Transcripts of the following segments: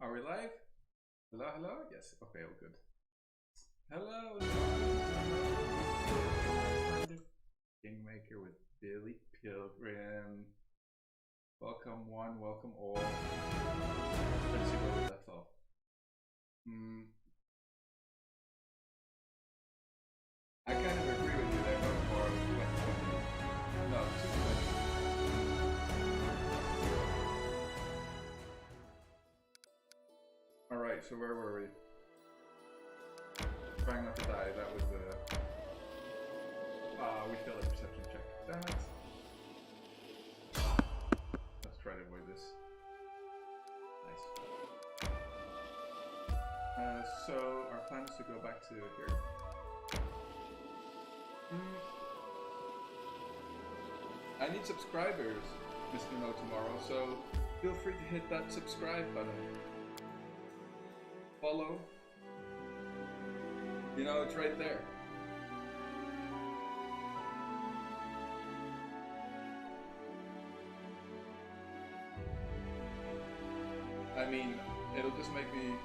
Are we live? Hello, hello? Yes, okay, all good. Hello, Kingmaker with Billy Pilgrim. Welcome one, welcome all. Let's see where we left off. I kind of agree with you there, but more no, 220. Alright, so where were we? Trying not to die, that was the... we failed a perception check. Damn it. Let's try to avoid this. Nice. So, our plan is to go back to here. I need subscribers, Mr. No Tomorrow, so feel free to hit that subscribe button. Follow. You know, it's right there. I mean, it'll just make me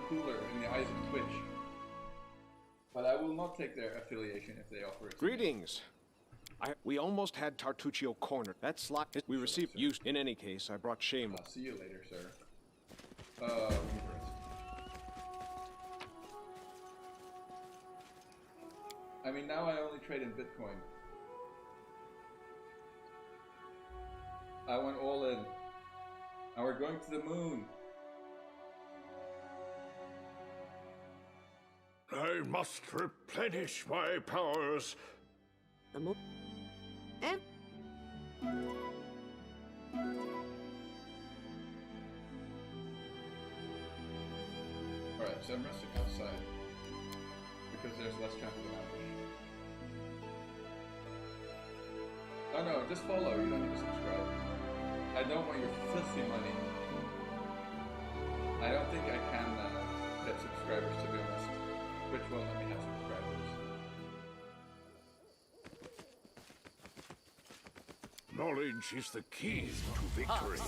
cooler in the eyes of Twitch. But I will not take their affiliation if they offer it. Greetings. We almost had Tartuccio cornered. That's locked. We received use. In any case, I brought shame. I'll see you later, sir. I mean, now I only trade in Bitcoin. I went all in. And we're going to the moon. I must replenish my powers. Alright, so I'm resting outside. Because there's less chance of an ambush. Oh no, just follow, you don't need to subscribe. I don't want your filthy money. I don't think I can get subscribers, to be honest. Which won't let me have subscribers. Knowledge is the key to victory.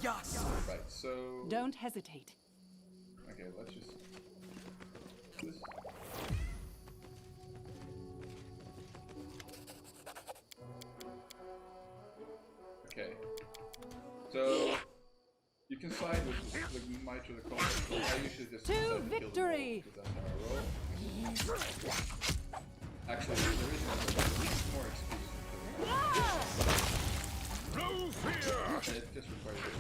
Yes. Right, so... Don't hesitate. Okay, let's just... This. Okay. So... You can side with the might or the combat. I usually just to victory! Because that's how I roll. Actually, the reason I'm more XP. No fear! It just requires it.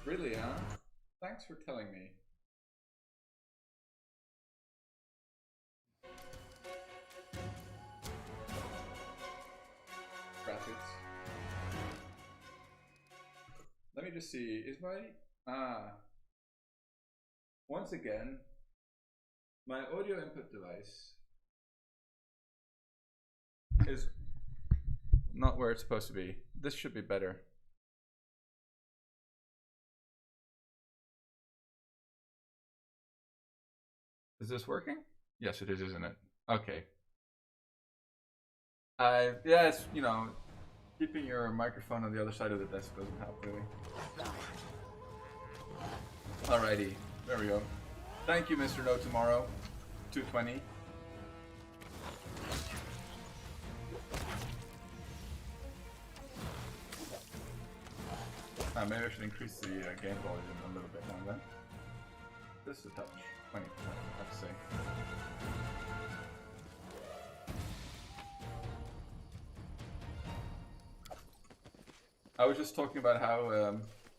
Really, huh? Thanks for telling me. Let me just see, is my, once again, my audio input device is not where it's supposed to be. This should be better. Is this working? Yes, it is, isn't it? Okay. Yeah, it's, you know, keeping your microphone on the other side of the desk doesn't help, really. Alrighty, there we go. Thank you, Mr. No Tomorrow. 220. Maybe I should increase the game volume a little bit now then. Just a touch. 20%, I have to say. I was just talking about how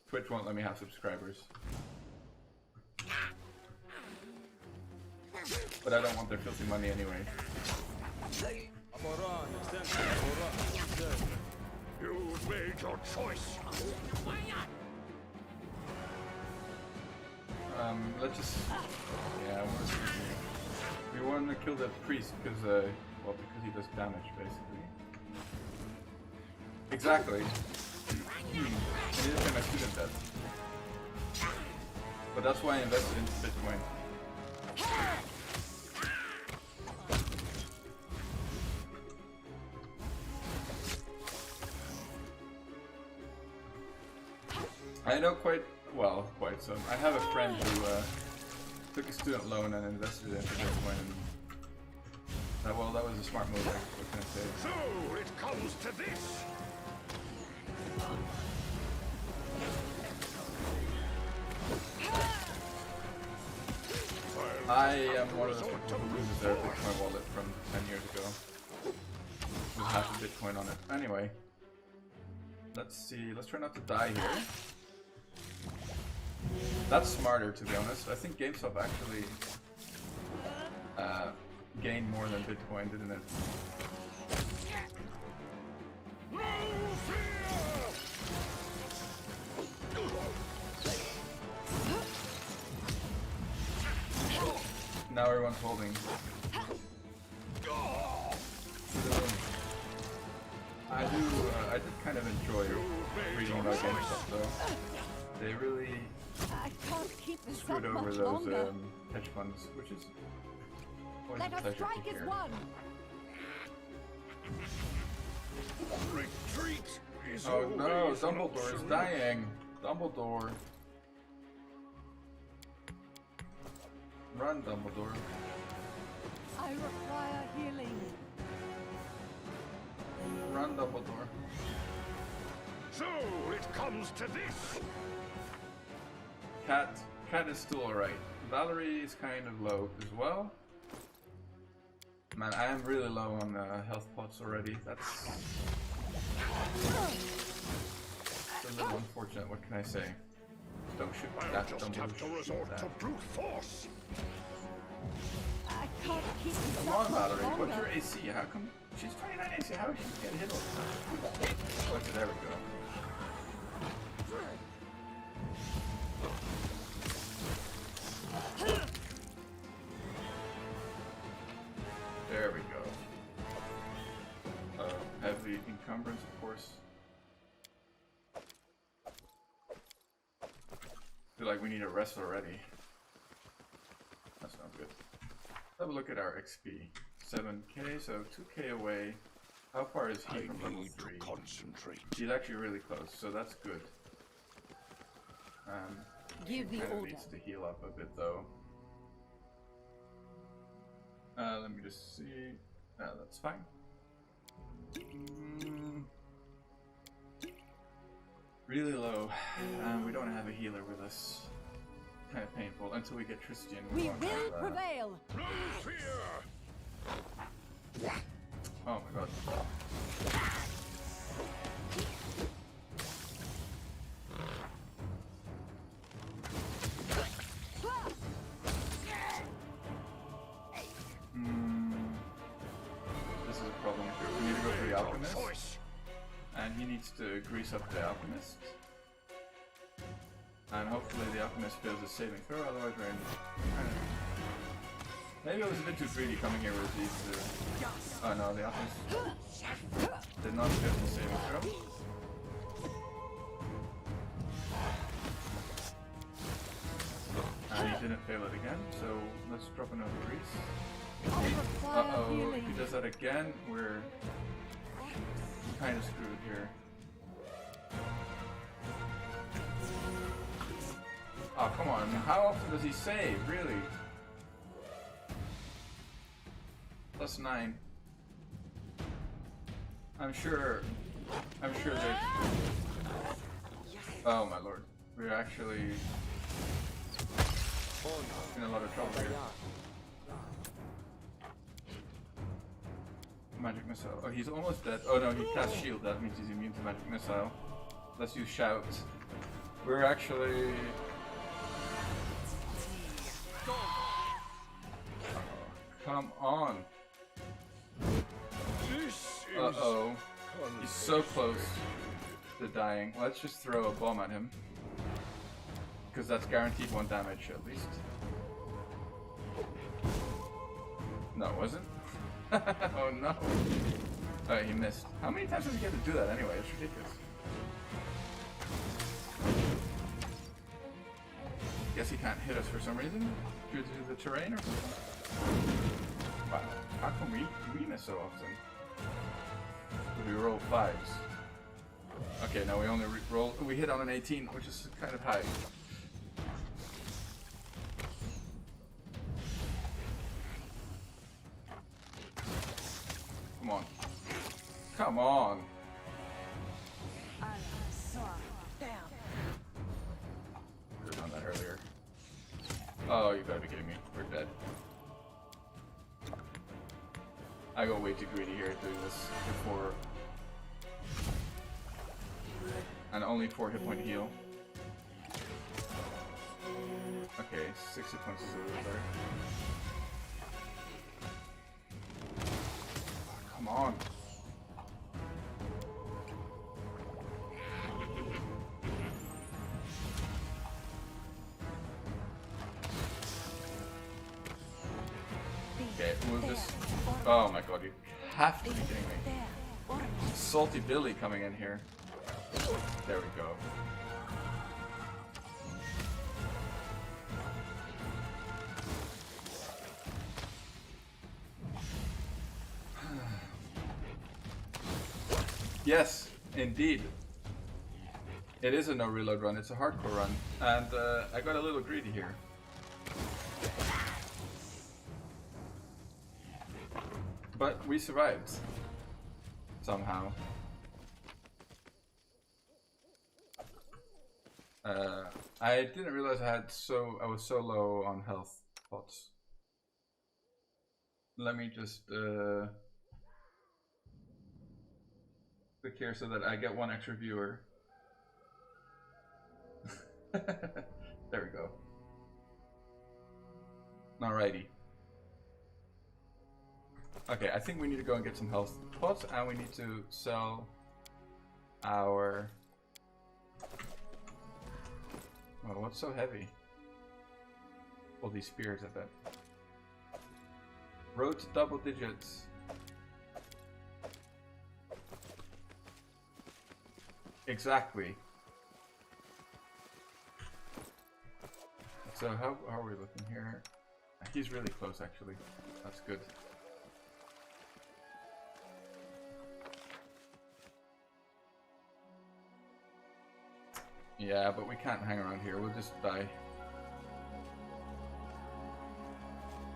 Twitch won't let me have subscribers. But I don't want their filthy money anyway. You made your choice. Let's just... Yeah, we want to kill that priest because, well, because he does damage, basically. Exactly. It is my student debt. But that's why I invested into Bitcoin. I know quite some. I have a friend who took a student loan and invested it into Bitcoin, and that was a smart move. What can I say? So it comes to this. I am one of those people who loses their Bitcoin wallet from 10 years ago with half a Bitcoin on it. Anyway, let's see. Let's try not to die here. That's smarter, to be honest. I think GameStop actually gained more than Bitcoin, didn't it? Now everyone's holding. I did kind of enjoy reading about GameStop though. They really I can't keep this screwed up over much those longer. hedge funds, which is always Let a us pleasure strike to as hear. one. Retreat is Oh no, always an Dumbledore is option. dying. Dumbledore. Run, Dumbledore. I require healing. Run, Dumbledore. So it comes to this. Cat is still alright. Valerie is kind of low as well. Man, I am really low on health pots already. That's a little unfortunate. What can I say? Don't shoot I'll that. just Don't have to shoot resort that. to brute force. I can't keep this Come up on, much Valerie. What's longer. your AC? How come she's 29 AC? How is she getting hit all the time? Oh, there we go. There we go. Heavy encumbrance, of course. Feel like we need a rest already. That's not good. Let's have a look at our XP. 7k, so 2k away. How far is he from level 3? Concentrate. He's actually really close, so that's good. Give the Kind of order. needs to heal up a bit though. Let me just see. That's fine. Really low. We don't have a healer with us. Kind of painful until we get Tristian. We won't will have, prevail. No fear. Oh my god. This is a problem. We need to go for the Alchemist. Choice. And he needs to grease up the Alchemist. And hopefully the Alchemist fails his saving throw, otherwise we're in kind of... Maybe I was a bit too greedy coming here with these... Oh no, the Alchemist did not fail his saving throw. And he didn't fail it again, so let's drop another grease. I require Uh-oh, if healing. he does that again, we're kind of screwed here. Oh, come on. How often does he save? Really? +9. I'm sure there's... Oh my lord. We're actually in a lot of trouble here. Magic missile. Oh, he's almost dead. Oh no, he cast shield. That means he's immune to magic missile. Let's use shout. We're actually... Come on. This is Uh-oh. He's so close to dying. Let's just throw a bomb at him. Because that's guaranteed 1 damage at least. No, it wasn't? Oh no. Oh, he missed. How many times does he get to do that anyway? It's ridiculous. Guess he can't hit us for some reason? Due to the terrain or something? Wow. How come we miss so often? We roll 5s. Okay, now we only we hit on an 18, which is kind of high. Come on. Come on. Could have done that earlier. Oh, you gotta be kidding me. We're dead. I got way too greedy here doing this before. And only 4 hit point heal. Okay, 6 hit points is a little better. Oh, come on. Okay, move this. Oh my god, you have to be kidding me. Salty Billy coming in here. There we go. Yes, indeed. It is a no reload run, it's a hardcore run. And I got a little greedy here. But we survived. Somehow. I didn't realize I was so low on health pots. Let me just click here so that I get 1 extra viewer. There we go. Alrighty. Okay, I think we need to go and get some health pots, and we need to sell our... Oh, what's so heavy? All these spears, I bet. Road to double digits. Exactly. So how are we looking here? He's really close, actually. That's good. Yeah, but we can't hang around here. We'll just die.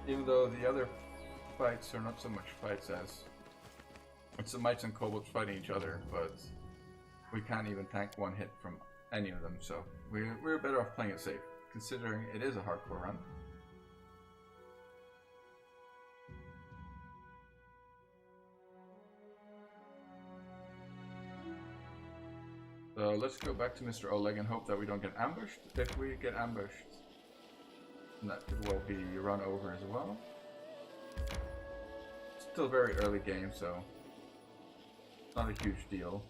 Even though the other fights are not so much fights as... It's the Mites and Kobolds fighting each other, but we can't even tank 1 hit from any of them, so we're better off playing it safe, considering it is a hardcore run. So let's go back to Mr. Oleg and hope that we don't get ambushed. If we get ambushed, then that could well be run over as well. Still very early game, so not a huge deal.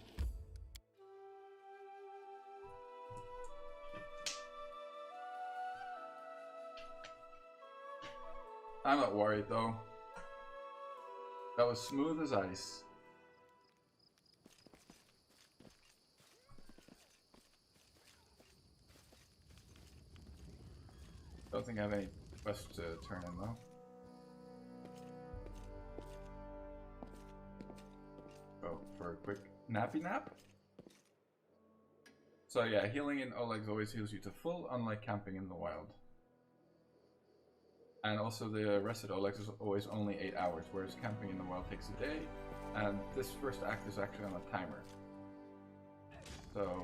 I'm not worried though. That was smooth as ice. Don't think I have any quests to turn in though. Go for a quick nappy nap. So yeah, healing in Oleg's always heals you to full, unlike camping in the wild. And also the rest of Oleg's is always only 8 hours, whereas camping in the wild takes a day. And this first act is actually on a timer. So,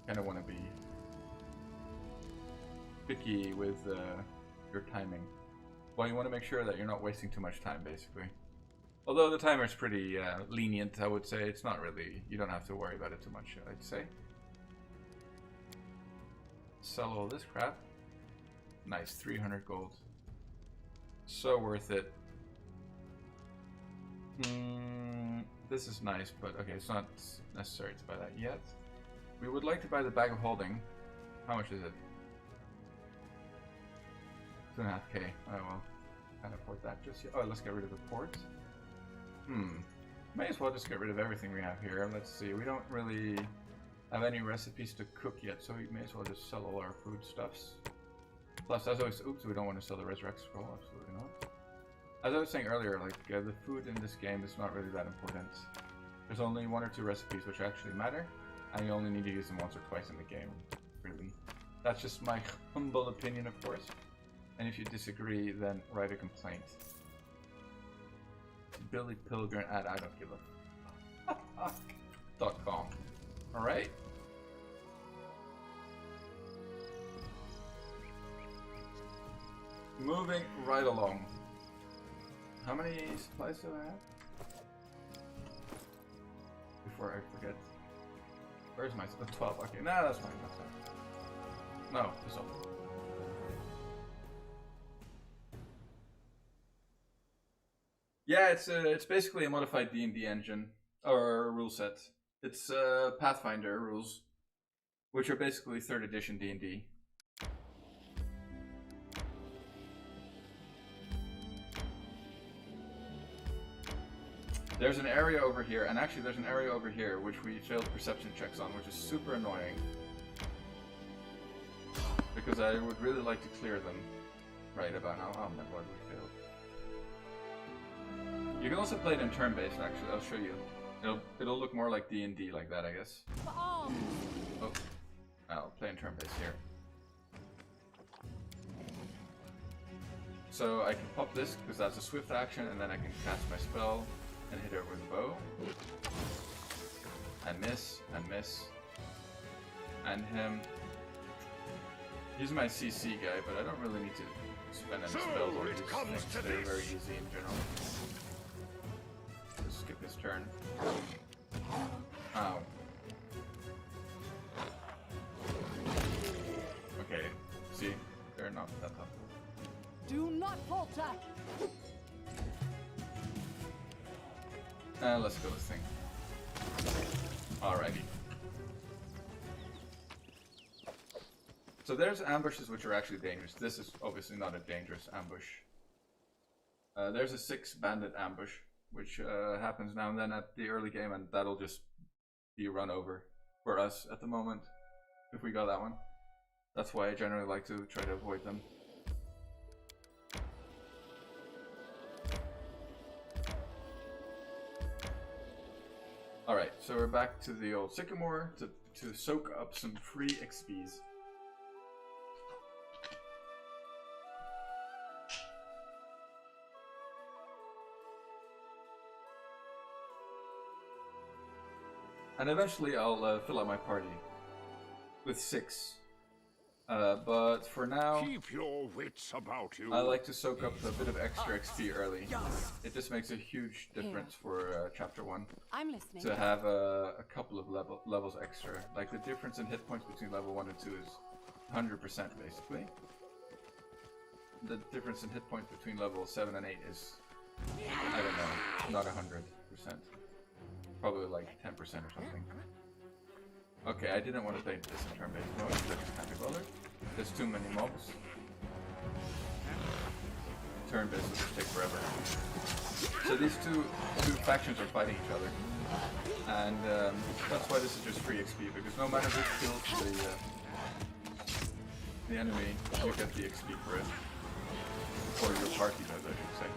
kind of want to be picky with your timing. Well, you want to make sure that you're not wasting too much time, basically. Although the timer is pretty lenient, I would say. It's not really, you don't have to worry about it too much, I'd say. Sell all this crap. Nice, 300 gold. So worth it. This is nice, but okay, it's not necessary to buy that yet. We would like to buy the bag of holding. How much is it? 2.5k. Oh well, can't afford that just yet. Oh, let's get rid of the port. May as well just get rid of everything we have here. Let's see, we don't really have any recipes to cook yet, so we may as well just sell all our foodstuffs. Plus, as I was, oops, we don't want to sell the Resurrect Scroll, absolutely not. As I was saying earlier, like, the food in this game is not really that important. There's only 1 or 2 recipes which actually matter, and you only need to use them once or twice in the game, really. That's just my humble opinion, of course. And if you disagree, then write a complaint. To Billy Pilgrim at I don't give a fuck.com. Alright? Moving right along. How many supplies do I have? Before I forget. Where's my 12? Okay, nah, that's fine, that's fine. No, this one. Yeah, it's basically a modified D&D engine or rule set. It's Pathfinder rules, which are basically 3rd edition D&D. There's an area over here, and actually there's an area over here which we failed perception checks on, which is super annoying. Because I would really like to clear them right about now. Oh my god, we failed. You can also play it in turn-based, actually. I'll show you. It'll look more like D&D like that, I guess. Oh, I'll play in turn-based here. So I can pop this because that's a swift action, and then I can cast my spell and hit her with a bow. And miss, and him. He's my CC guy, but I don't really need to spend any spells on these things. They're very easy in general. Just skip his turn. Ow. Okay, see? They're not that tough. Do not falter. Let's go this thing. Alrighty. So there's ambushes which are actually dangerous. This is obviously not a dangerous ambush. There's a 6 bandit ambush, which happens now and then at the early game, and that'll just be run over for us at the moment, if we got that one. That's why I generally like to try to avoid them. Alright, so we're back to the old Sycamore to soak up some free XPs. And eventually I'll fill out my party with 6. But for now, Keep your wits about you. I like to soak up a bit of extra XP early. It just makes a huge difference for Chapter 1 I'm listening. to have a couple of levels extra. Like the difference in hit points between level 1 and 2 is 100% basically. The difference in hit points between level 7 and 8 is, I don't know, not 100%. Probably like 10% or something. Okay, I didn't want to play this in turn-based mode because I just can't be bothered. There's too many mobs. Turn-based will just take forever. So these two factions are fighting each other. And that's why this is just free XP, because no matter who kills the enemy, you get the XP for it. Or your party does, I should say.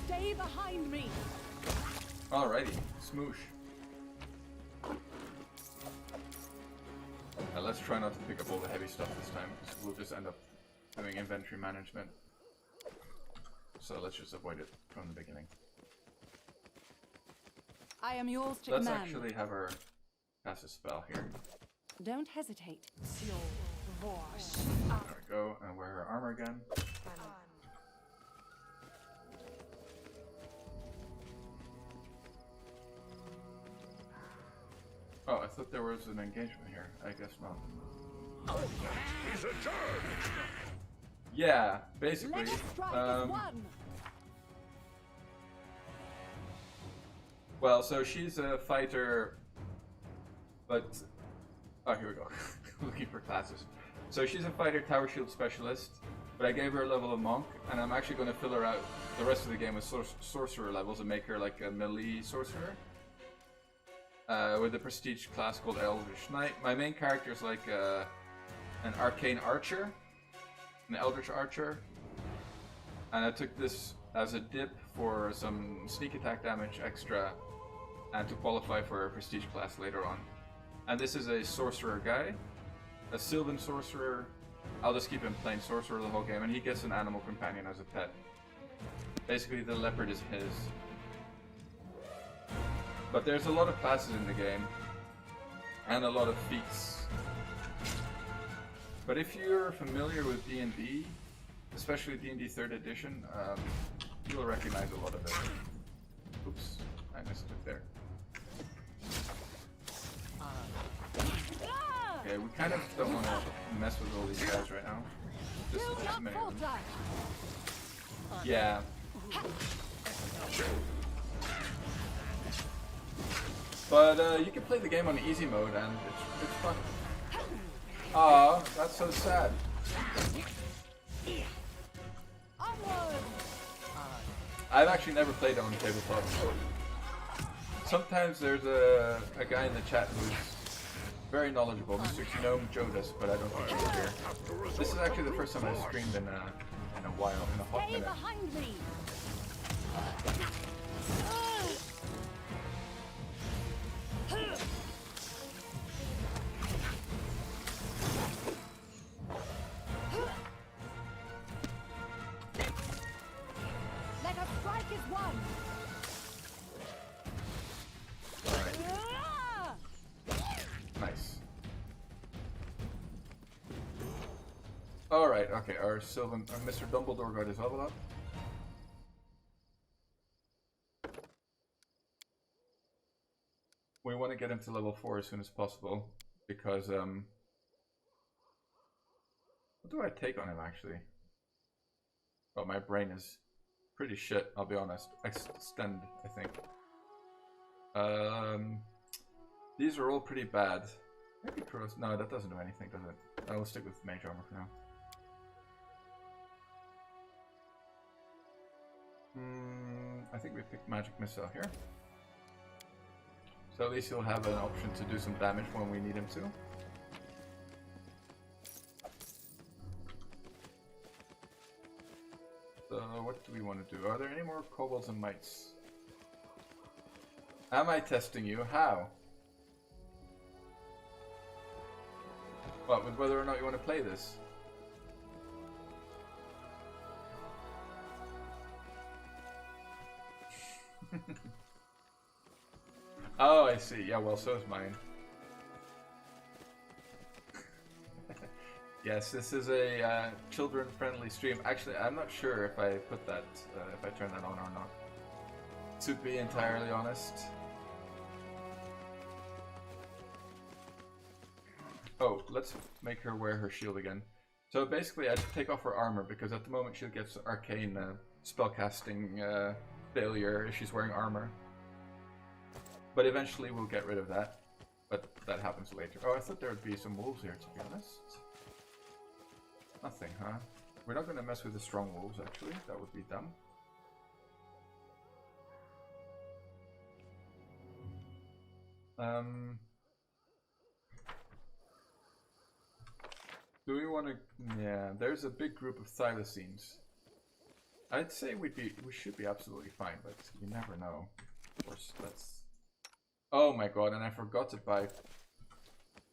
Stay behind me. Alrighty, smoosh. Now let's try not to pick up all the heavy stuff this time, because we'll just end up doing inventory management. So let's just avoid it from the beginning. I am yours to Let's command. actually have her cast a spell here. Don't hesitate. There we go, and wear her armor again. Oh, I thought there was an engagement here. I guess not. He's a turn. Yeah, basically. Let us strike as one. Well, so she's a fighter, but... Oh, here we go. Looking for classes. So she's a fighter tower shield specialist, but I gave her a level of monk, and I'm actually going to fill her out the rest of the game with sorcerer levels and make her like a melee sorcerer. with a prestige class called Eldritch Knight. My main character is like an arcane archer, an eldritch archer, and I took this as a dip for some sneak attack damage extra and to qualify for a prestige class later on. And this is a sorcerer guy, a Sylvan sorcerer. I'll just keep him plain sorcerer the whole game, and he gets an animal companion as a pet. Basically the leopard is his. But there's a lot of classes in the game, and a lot of feats. But if you're familiar with D&D, especially D&D 3rd edition, you'll recognize a lot of it. Oops, I missed it there. Okay, we kind of don't want to mess with all these guys right now. Just a minute. Yeah. But you can play the game on easy mode and it's fun. Aw, that's so sad. I've actually never played it on tabletop. Sometimes there's a guy in the chat who's very knowledgeable, Mr. Gnome Jodas, but I don't think he's here. This is actually the first time I've streamed in a while, in a hot minute. Behind me. Let us strike as one. Nice. Alright, okay, our Sylvan, Mr. Dumbledore got his level up. We want to get him to level 4 as soon as possible, because, what do I take on him, actually? Oh, my brain is pretty shit, I'll be honest. Extend, I think. These are all pretty bad. Maybe cross. No, that doesn't do anything, does it? I will stick with mage armor for now. I think we picked magic missile here. So at least he'll have an option to do some damage when we need him to. So what do we want to do? Are there any more kobolds and mites? Am I testing you? How? What, with whether or not you want to play this? Oh, I see. Yeah, well, so is mine. Yes, this is a children-friendly stream. Actually, I'm not sure if I put that, if I turn that on or not. To be entirely honest. Oh, let's make her wear her shield again. So basically, I take off her armor because at the moment she gets arcane spellcasting failure if she's wearing armor. But eventually we'll get rid of that. But that happens later. Oh, I thought there would be some wolves here, to be honest. Nothing, huh? We're not going to mess with the strong wolves, actually. That would be dumb. Do we want to... Yeah, there's a big group of thylacines. I'd say we should be absolutely fine, but you never know. Of course, that's... Oh my god, and I forgot to buy...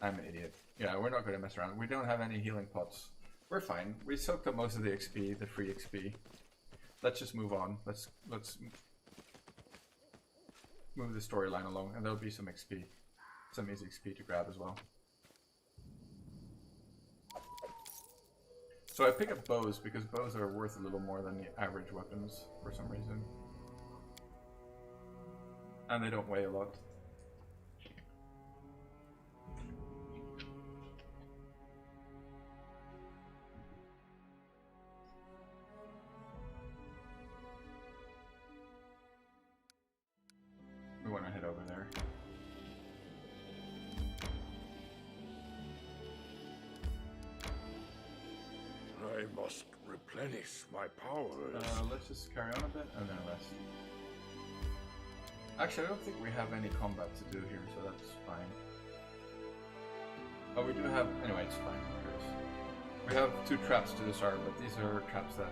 I'm an idiot. Yeah, we're not going to mess around. We don't have any healing pots. We're fine. We soaked up most of the XP, the free XP. Let's just move on. Let's move the storyline along, and there'll be some XP. Some easy XP to grab as well. So I pick up bows because bows are worth a little more than the average weapons for some reason. And they don't weigh a lot. We want to head over there. I must replenish my powers. Let's just carry on a bit and then rest. Actually, I don't think we have any combat to do here, so that's fine. Oh, we do have... Anyway, it's fine. We have 2 traps to disarm, but these are traps that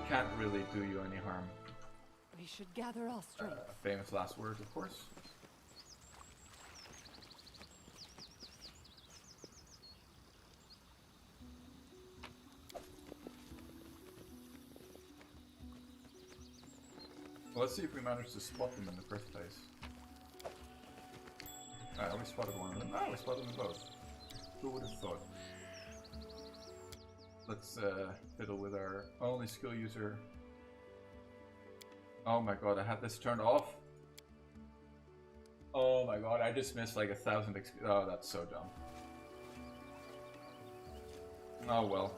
can't really do you any harm. We should gather our strength. Famous last words, of course. Well, let's see if we manage to spot them in the first place. Alright, we spotted one of them. Ah, we spotted them both. Who would have thought? Let's fiddle with our only skill user. Oh my god, I had this turned off. Oh my god, I just missed like 1,000 XP. Oh, that's so dumb. Oh well.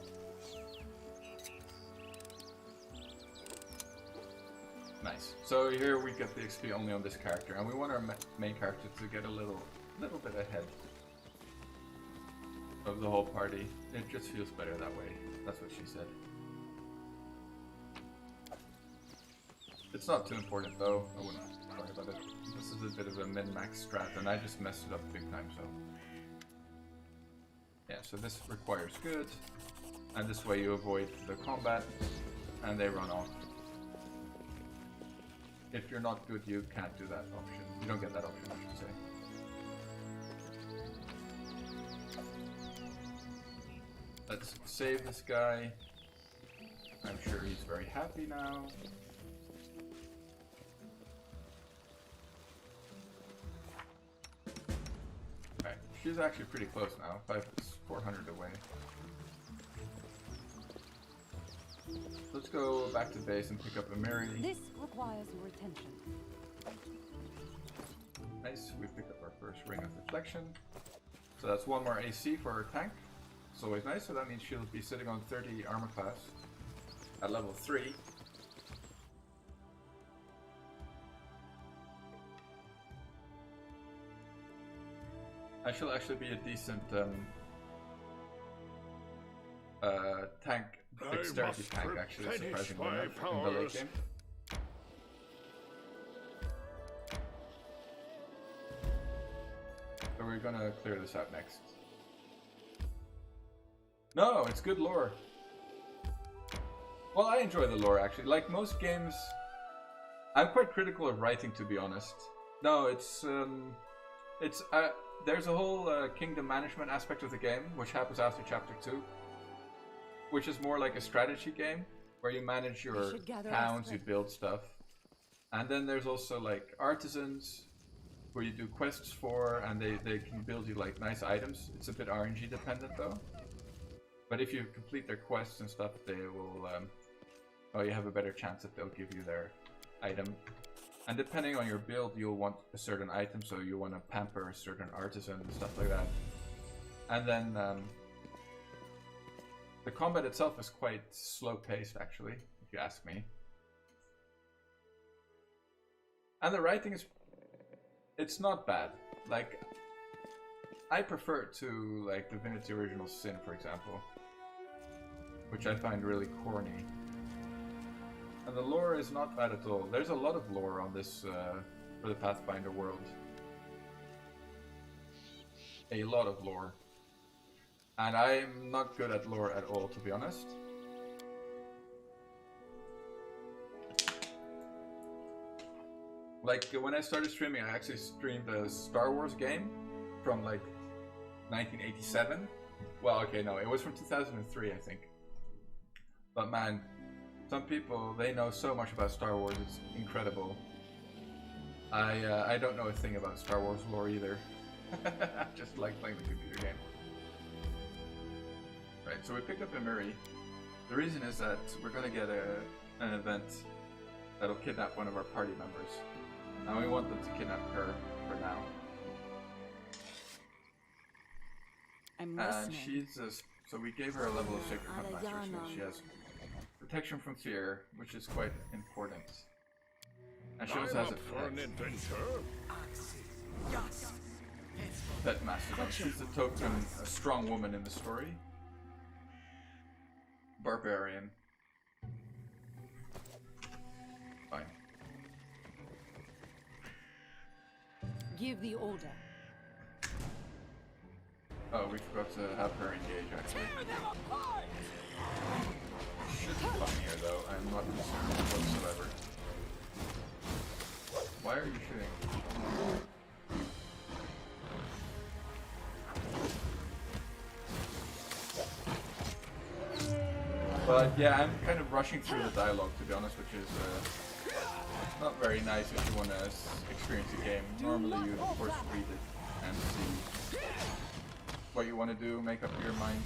Nice. So here we get the XP only on this character, and we want our main character to get a little bit ahead of the whole party. It just feels better that way. That's what she said. It's not too important though. I wouldn't worry about it. This is a bit of a min-max strat, and I just messed it up big time. So yeah. So this requires good, and this way you avoid the combat, and they run off. If you're not good, you can't do that option. You don't get that option, I should say. Let's save this guy. I'm sure he's very happy now. Alright, she's actually pretty close now. 400 away. Let's go back to base and pick up a Mary. This requires your attention. Nice, we picked up our first ring of deflection. So that's 1 more AC for our tank. It's always nice, so that means she'll be sitting on 30 armor class at level 3. And she'll actually be a decent tank, dexterity tank, actually, surprisingly enough, in the late game. So we're gonna clear this out next. No, it's good lore. Well, I enjoy the lore, actually. Like most games, I'm quite critical of writing, to be honest. No, there's a whole kingdom management aspect of the game, which happens after chapter 2. Which is more like a strategy game, where you manage your towns, you build stuff. And then there's also like artisans, where you do quests for, and they can build you like nice items. It's a bit RNG dependent though. But if you complete their quests and stuff, they will, you have a better chance that they'll give you their item. And depending on your build, you'll want a certain item, so you want to pamper a certain artisan and stuff like that. And then, the combat itself is quite slow-paced, actually, if you ask me. And the writing is... it's not bad. Like, I prefer it to, like, Divinity Original Sin, for example. Which I find really corny. And the lore is not bad at all. There's a lot of lore on this, for the Pathfinder world. A lot of lore. And I'm not good at lore at all, to be honest. Like, when I started streaming, I actually streamed a Star Wars game from, like, 1987. Well, okay, no, it was from 2003, I think. But man, some people, they know so much about Star Wars, it's incredible. I don't know a thing about Star Wars lore either. I just like playing the computer game. Right, so we picked up Emiri. The reason is that we're going to get an event that'll kidnap one of our party members. And we want them to kidnap her for now. I'm And listening. she's so we gave her a level of Sacred Hunt Master, so she has protection from fear, which is quite important. And she also has a for an adventure. pet Mastodon. She's a token, a strong woman in the story. Barbarian. Fine. Give the order. Oh, we forgot to have her engage actually. Should be fine here though, I'm not concerned whatsoever. Why are you shooting? But yeah, I'm kind of rushing through the dialogue to be honest, which is not very nice if you want to experience a game. Normally you of course read it and see what you want to do, make up your mind.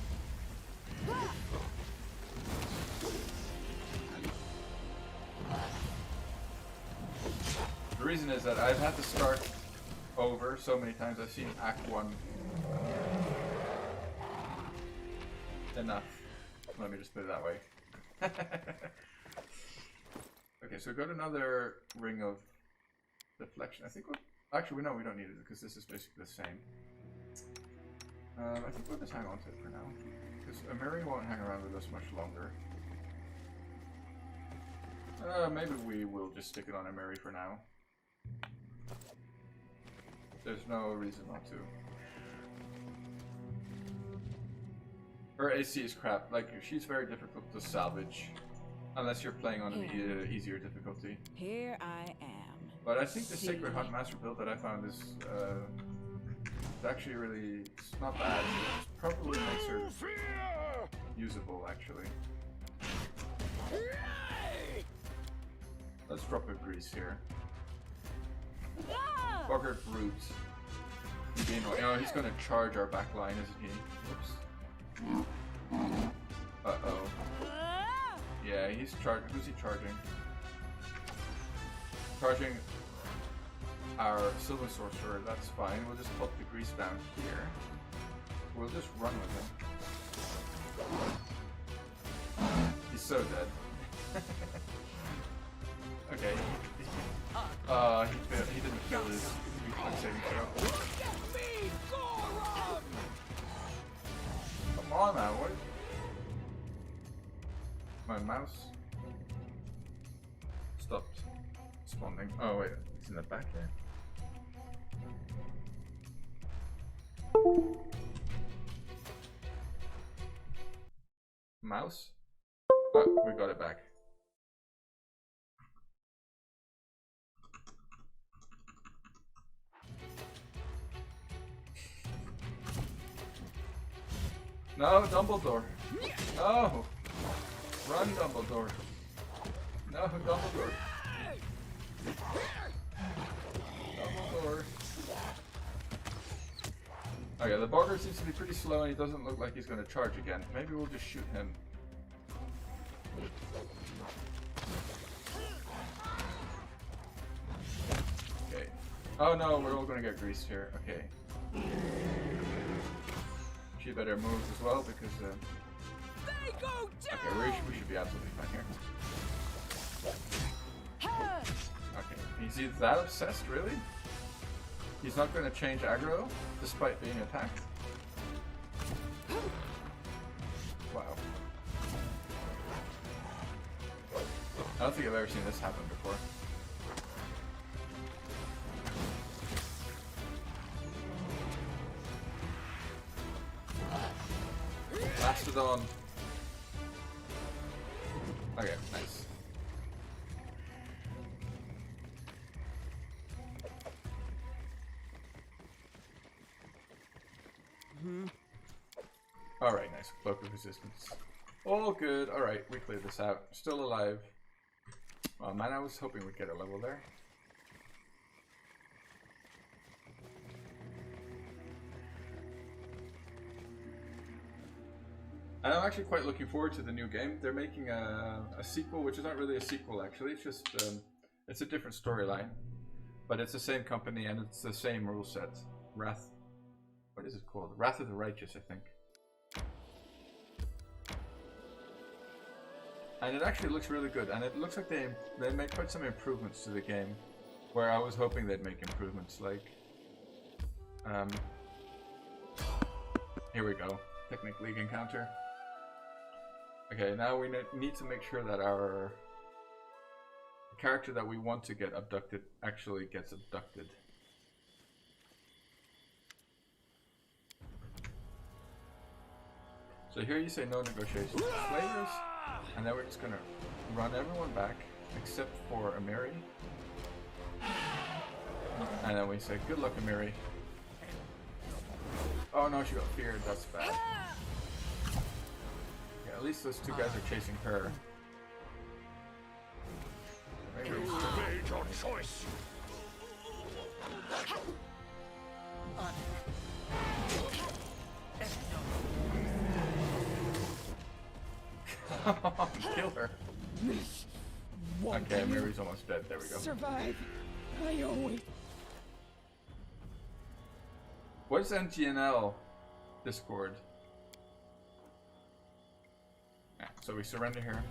The reason is that I've had to start over so many times. I've seen Act 1 enough. Let me just put it that way. Okay, so we got another ring of deflection. I think actually, no, we don't need it because this is basically the same. I think we'll just hang on to it for now. Because Amiri won't hang around with us much longer. Maybe we will just stick it on Amiri for now. There's no reason not to. Her AC is crap. Like, she's very difficult to salvage. Unless you're playing on an easier difficulty. Here I am. But I think the Sacred Hunt Master build that I found is actually really not bad. It probably makes her usable, actually. Let's drop a grease here. Bugger Brute. Oh, he's gonna charge our back line, isn't he? Whoops. Uh-oh. Yeah, he's charging. Who's he charging? Charging our Silver Sorcerer. That's fine. We'll just put the grease down here. We'll just run with him. He's so dead. Okay. He didn't fail his reflex saving throw. Come on now, what? My mouse stopped responding. Oh wait, it's in the back there. Mouse? Oh, we got it back. No, Dumbledore. No. Run, Dumbledore. No, Dumbledore. Dumbledore. Okay, the Bogger seems to be pretty slow and he doesn't look like he's going to charge again. Maybe we'll just shoot him. Okay. Oh no, we're all going to get greased here. Okay. She better move as well because okay, we should be absolutely fine here. Okay, is he that obsessed, really? He's not going to change aggro despite being attacked? Wow. I don't think I've ever seen this happen before. Mastodon. Okay, nice. Alright, nice. Cloak of resistance. All good. Alright, we cleared this out. Still alive. Oh man, I was hoping we'd get a level there. And I'm actually quite looking forward to the new game. They're making a sequel, which is not really a sequel actually. It's just it's a different storyline, but it's the same company and it's the same rule set. Wrath. What is it called? Wrath of the Righteous, I think. And it actually looks really good, and it looks like they made quite some improvements to the game, where I was hoping they'd make improvements. Like, here we go. Technic League encounter. Okay, now we need to make sure that our character that we want to get abducted actually gets abducted. So here you say no negotiations with slavers, and then we're just gonna run everyone back except for Amiri. And then we say good luck, Amiri. Oh no, she got feared, that's bad. Yeah, at least those two guys are chasing her. Maybe You made your choice. kill her. Okay, Mary's almost dead. There we go. Survive. I always. What's NGNL Discord? Yeah, so we surrender here.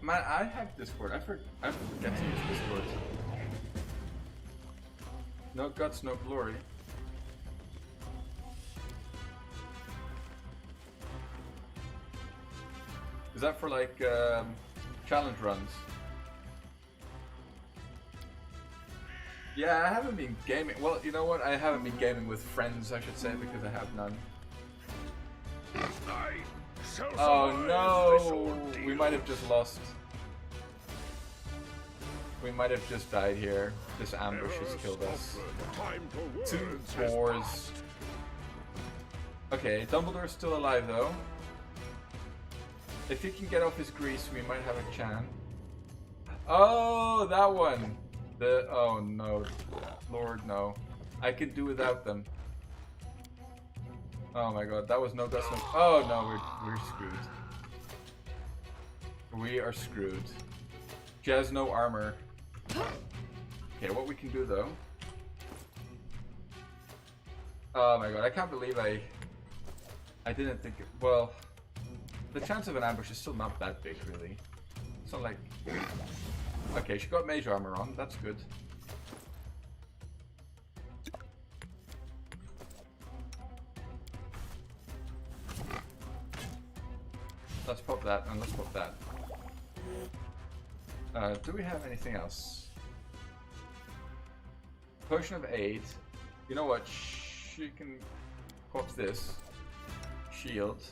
Man, I have Discord. I forget to use Discord. No guts, no glory. Is that for like challenge runs? Yeah, I haven't been gaming. Well, you know what? I haven't been gaming with friends, I should say, because I have none. Oh no! We might have just lost. We might have just died here. This ambush has killed us. 2 boars. Okay, Dumbledore's still alive though. If he can get off his grease, we might have a chance. Oh, that one! Oh no. Lord, no. I could do without them. Oh my god, that was no guts. No. Oh no, we're screwed. We are screwed. She has no armor. Okay, what we can do though. Oh my god, I can't believe I didn't think it. Well, the chance of an ambush is still not that big, really. It's not like. Okay, she got mage armor on. That's good. Let's pop that, and let's pop that. Do we have anything else? Potion of Aid. You know what? She can pop this. Shield.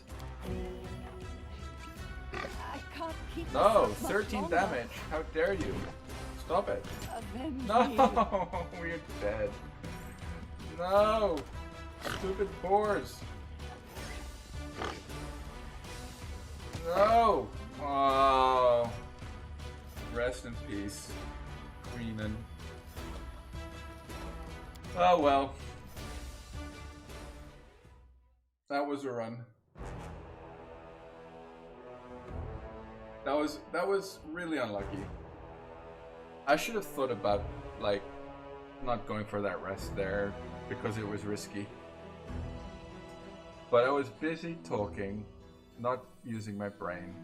I can't keep No, this up much 13 longer. damage. How dare you? Stop it. Avenge me. No, we're dead. No, stupid boars. No. Oh. Rest in peace, Queenan. Oh well. That was a run. That was really unlucky. I should have thought about like not going for that rest there because it was risky. But I was busy talking, not using my brain.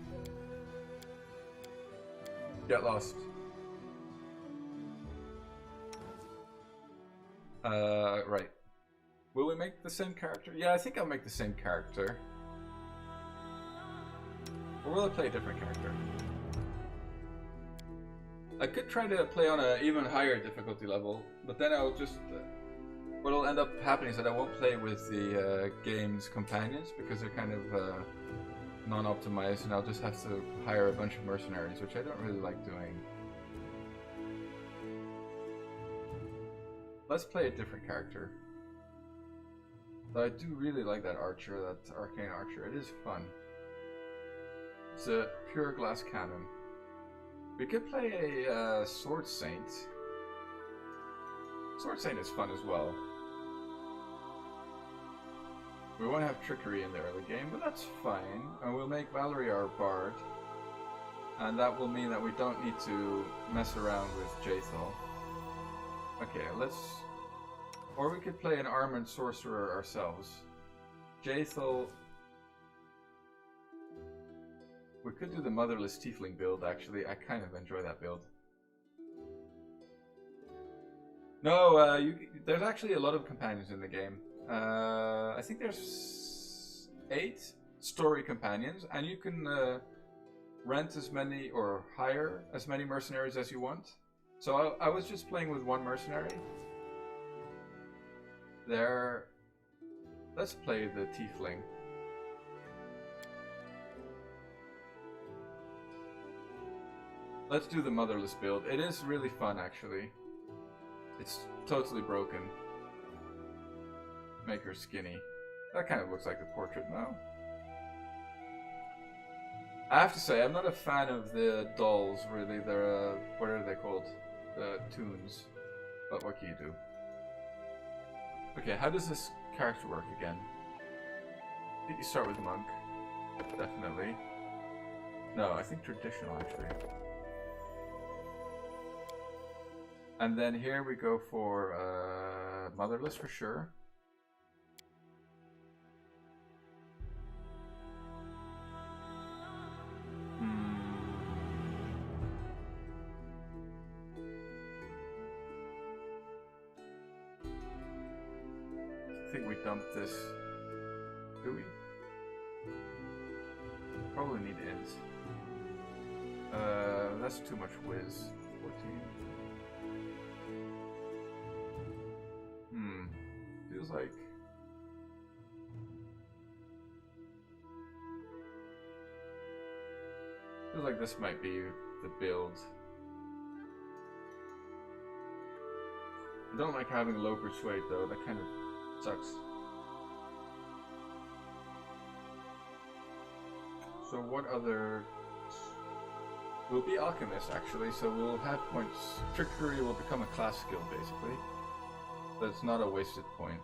Get lost. Right. Will we make the same character? Yeah, I think I'll make the same character. Or will I play a different character? I could try to play on an even higher difficulty level, but then I'll just... what'll end up happening is that I won't play with the game's companions because they're kind of non-optimized, and I'll just have to hire a bunch of mercenaries, which I don't really like doing. Let's play a different character. But I do really like that archer, that arcane archer. It is fun. It's a pure glass cannon. We could play a sword saint. Sword saint is fun as well. We won't have trickery in the early game, but that's fine. And we'll make Valerie our bard. And that will mean that we don't need to mess around with Jaethal. Okay, let's... Or we could play an armored sorcerer ourselves. Jaethal... We could do the motherless tiefling build, actually. I kind of enjoy that build. No, there's actually a lot of companions in the game. I think there's 8 story companions, and you can rent as many or hire as many mercenaries as you want. So I was just playing with one mercenary. There, Let's play the tiefling. Let's do the motherless build. It is really fun, actually. It's totally broken. Make her skinny. That kind of looks like the portrait now. I have to say, I'm not a fan of the dolls, really. They're, what are they called? The toons. But what can you do? Okay, how does this character work again? I think you start with monk. Definitely. No, I think traditional, actually. And then here we go for motherless for sure. I think we dumped this. Do we? Probably need ends. That's too much whiz. 14. Feels like this might be the build. I don't like having low persuade though, that kind of sucks. So what other... We'll be alchemist actually, so we'll have points. Trickery will become a class skill basically. But it's not a wasted point.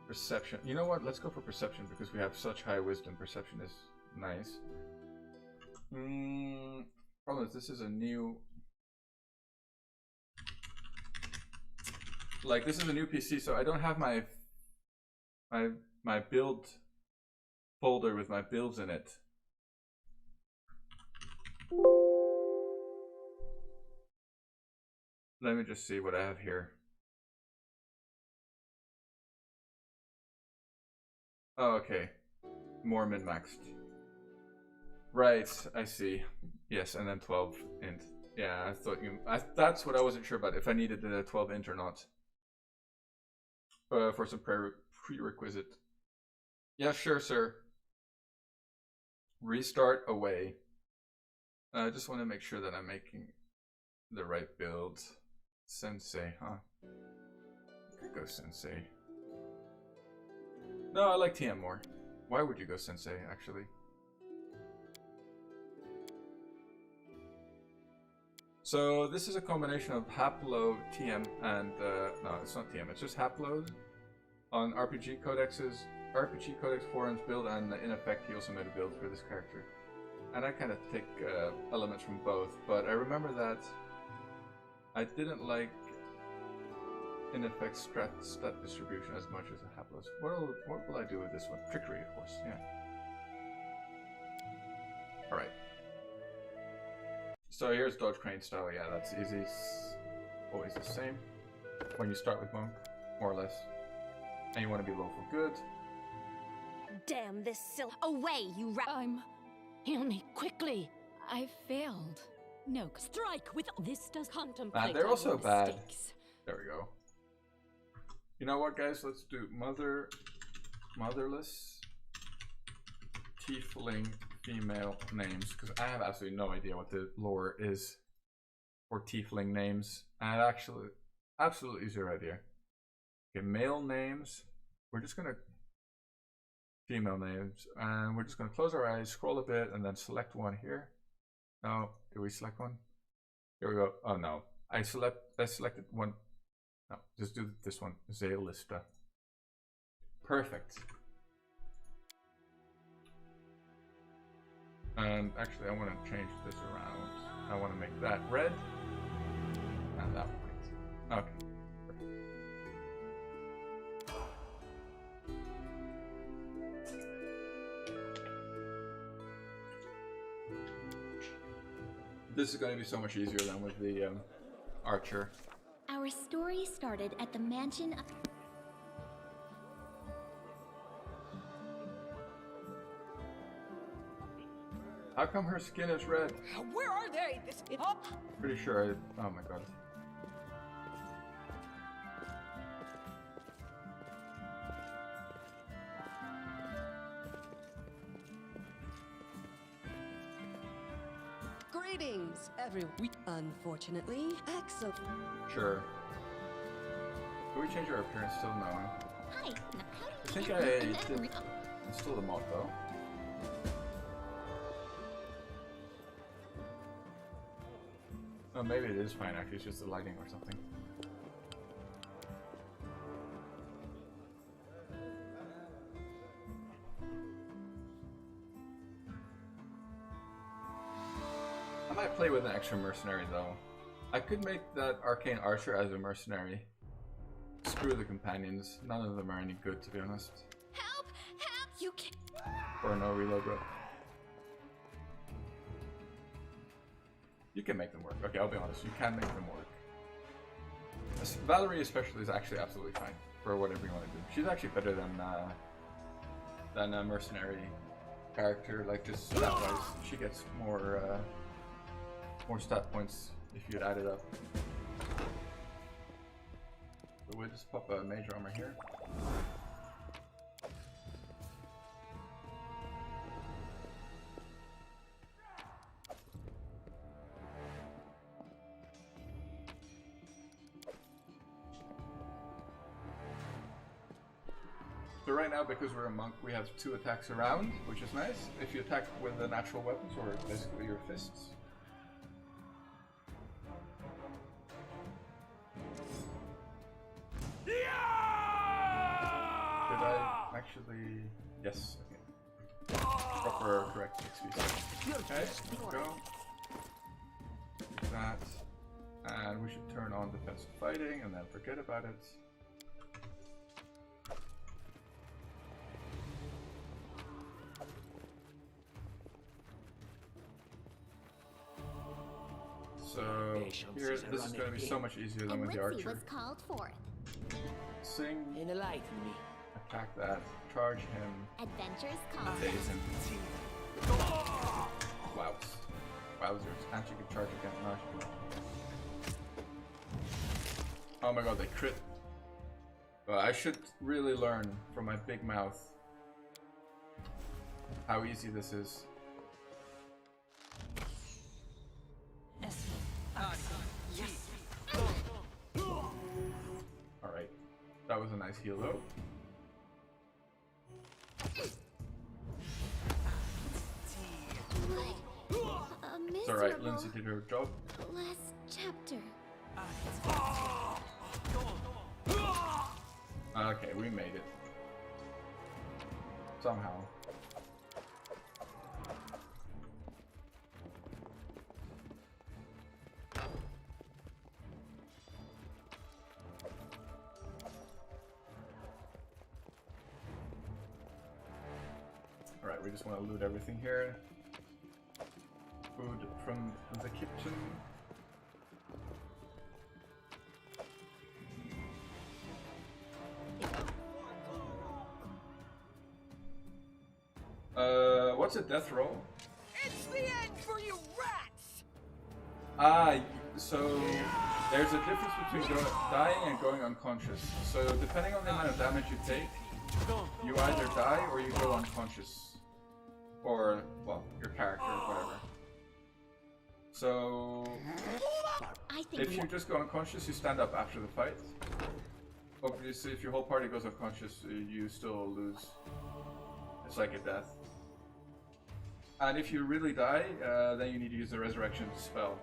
Perception. You know what? Let's go for perception because we have such high wisdom. Perception is nice. Problem is this is a new... Like this is a new PC, so I don't have my build folder with my builds in it. Let me just see what I have here. Oh, okay. More min-maxed. Right, I see. Yes, and then 12 int. Yeah, I thought you... that's what I wasn't sure about, if I needed the 12 int or not. For some prerequisite. Yeah, sure, sir. Restart away. I just want to make sure that I'm making the right build. Sensei, huh? Could go Sensei. No, I like TM more. Why would you go Sensei, actually? So this is a combination of Haplo, TM, and no, it's not TM. It's just Haplos on RPG Codex's RPG Codex forums build, and in effect he also made a build for this character. And I kind of take elements from both, but I remember that I didn't like in effect stat distribution as much as a Haplos. What will I do with this one? Trickery, of course. Yeah. All right. So here's Dodge Crane style. Yeah, that's easy. It's always the same. When you start with monk, more or less, and you want to be lawful good. Damn this away, you Hilny, quickly! I failed. No, strike with this does contemplate. They're also bad. Mistakes. There we go. You know what, guys? Let's do motherless, tiefling, female names, because I have absolutely no idea what the lore is for tiefling names. I have actually absolutely zero idea. Okay, male names. We're just gonna female names, and we're just gonna close our eyes, scroll a bit, and then select one here. No, did we select one? Here we go. Oh no, I selected one. No, just do this one, Zaelista. Perfect. And actually, I want to change this around. I want to make that red and that white. Okay. This is going to be so much easier than with the archer. Our story started at the mansion of... How come her skin is red? Where are they? This up. Pretty sure oh my god. Unfortunately, Axel. Sure. Can we change our appearance still? No. Hi. Now, how I do think you I get did that? install the mod though. Oh, maybe it is fine actually, it's just the lighting or something. I might play with an extra mercenary though. I could make that arcane archer as a mercenary. Screw the companions, none of them are any good to be honest. Help! Help! You can't. Or no reload bro. You can make them work. Okay, I'll be honest, you can make them work. Valerie especially is actually absolutely fine for whatever you want to do. She's actually better than a mercenary character, like just stat-wise. She gets more stat points if you'd add it up. So we'll just pop a major armor here. So right now, because we're a monk, we have 2 attacks around, which is nice. If you attack with the natural weapons, or basically your fists. Did I actually... Yes, okay. Proper correct XP. Okay, go. Do that. And we should turn on defensive fighting and then forget about it. So here, this is going to be so much easier than with the archer. Was called forth. Sing, Enlighten me. attack that, charge him, Adventures called. phase him. Wows. Wowzers. And she can charge again. No, she can. Oh my god, they crit. But I should really learn from my big mouth how easy this is. Alright. That was a nice heal though. It's alright, Lindsay did her job. Last chapter. Okay, we made it. Somehow. Alright, we just want to loot everything here. Food from the kitchen. What's a death roll? It's the end for you rats! So there's a difference between dying and going unconscious. So depending on the amount of damage you take, you either die or you go unconscious. Or, well, your character or whatever. So if you just go unconscious, you stand up after the fight. Obviously, if your whole party goes unconscious, you still lose. It's like a death. And if you really die, then you need to use the resurrection spell.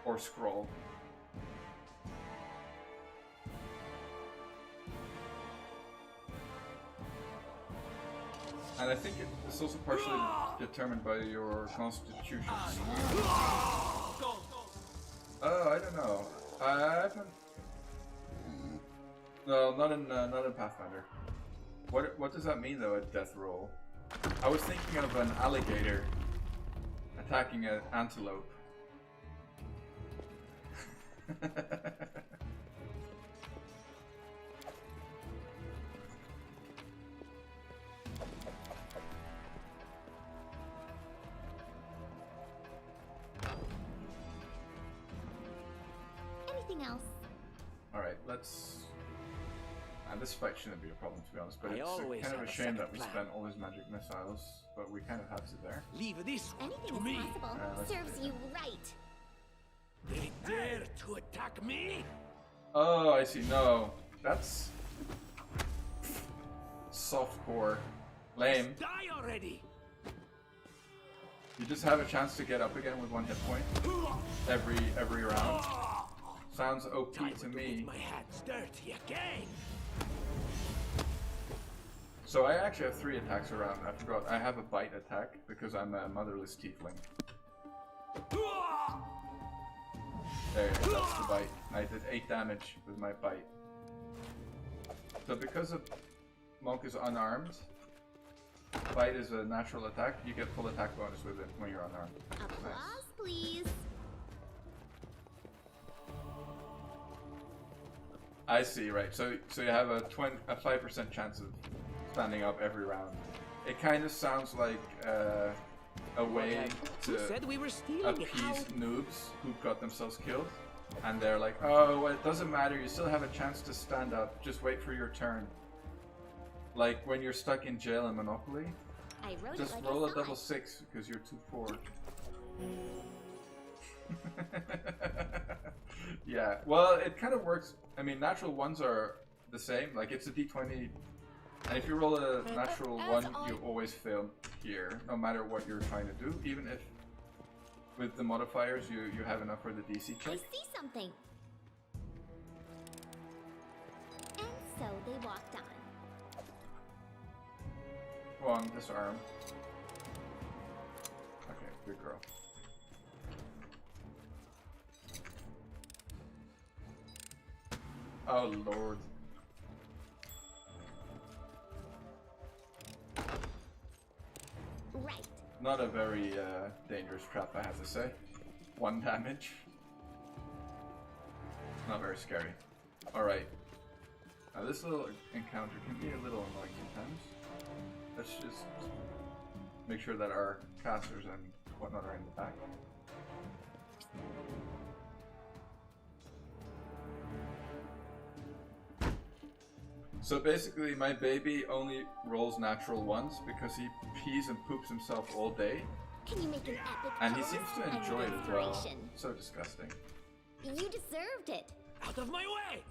Or scroll. And I think it's also partially determined by your constitution. Oh, I don't know. I haven't... No, not in Pathfinder. What does that mean though, a death roll? I was thinking of an alligator attacking an antelope. Anything else? Alright, let's And this fight shouldn't be a problem, to be honest, but I it's always kind of have a a shame that second we plan. spent all these magic missiles, but we kind of had to there. Leave this Anything to is me. possible. let's Serves do you it. right. They dare to attack me? Oh, I see. No, that's softcore, lame. Die already! You just have a chance to get up again with 1 hit point every round. Sounds OP Time to get me. my hands dirty again. So I actually have 3 attacks around. I forgot. I have a bite attack because I'm a motherless tiefling. There, that's the bite. I did 8 damage with my bite. So because of Monk is unarmed, bite is a natural attack. You get full attack bonus with it when you're unarmed. Applause, please. I see, right. So you have a 5% chance of standing up every round. It kind of sounds like a way Who to said we were stealing? appease noobs who got themselves killed. And they're like, oh, well, it doesn't matter, you still have a chance to stand up, just wait for your turn. Like when you're stuck in jail in Monopoly, I wrote just it like roll I a saw double it. 6 because you're too poor. Yeah, well, it kind of works. I mean, natural ones are the same, like it's a d20, and if you roll a natural as 1, I- you always fail here, no matter what you're trying to do, even if with the modifiers you have enough for the DC I check. see something. And so they walked on. Go on, disarm. Okay, good girl. Oh lord. Right. Not a very dangerous trap, I have to say. 1 damage. Not very scary. Alright. Now this little encounter can be a little annoying sometimes. Let's just make sure that our casters and whatnot are in the back. So basically my baby only rolls natural ones because he pees and poops himself all day. Can you make an epic And he pose? seems to I need enjoy it as well. inspiration. So disgusting. You deserved it. Out of my way!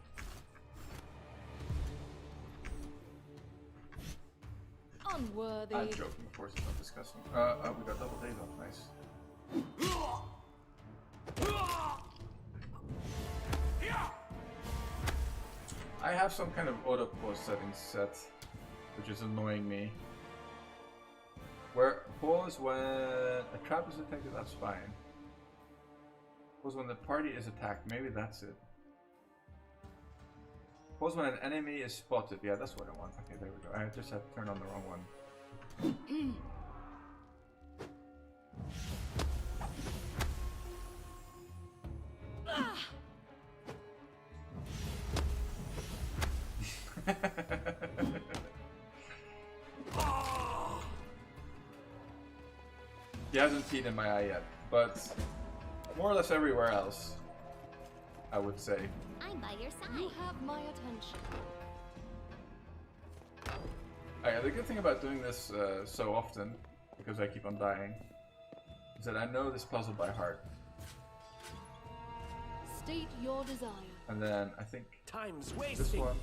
Unworthy. I'm joking, of course it's not disgusting. Oh, we got double days off, nice. I have some kind of auto pause settings set, which is annoying me. Where pause when a trap is detected, that's fine. Pause when the party is attacked, maybe that's it. Pause when an enemy is spotted, yeah, that's what I want. Okay, there we go. I just had to turn on the wrong one. He hasn't peed in my eye yet, but more or less everywhere else, I would say. I'm by your You side. have my attention. The good thing about doing this so often, because I keep on dying, is that I know this puzzle by heart. State your desire. And then I think Time's this wasting. one,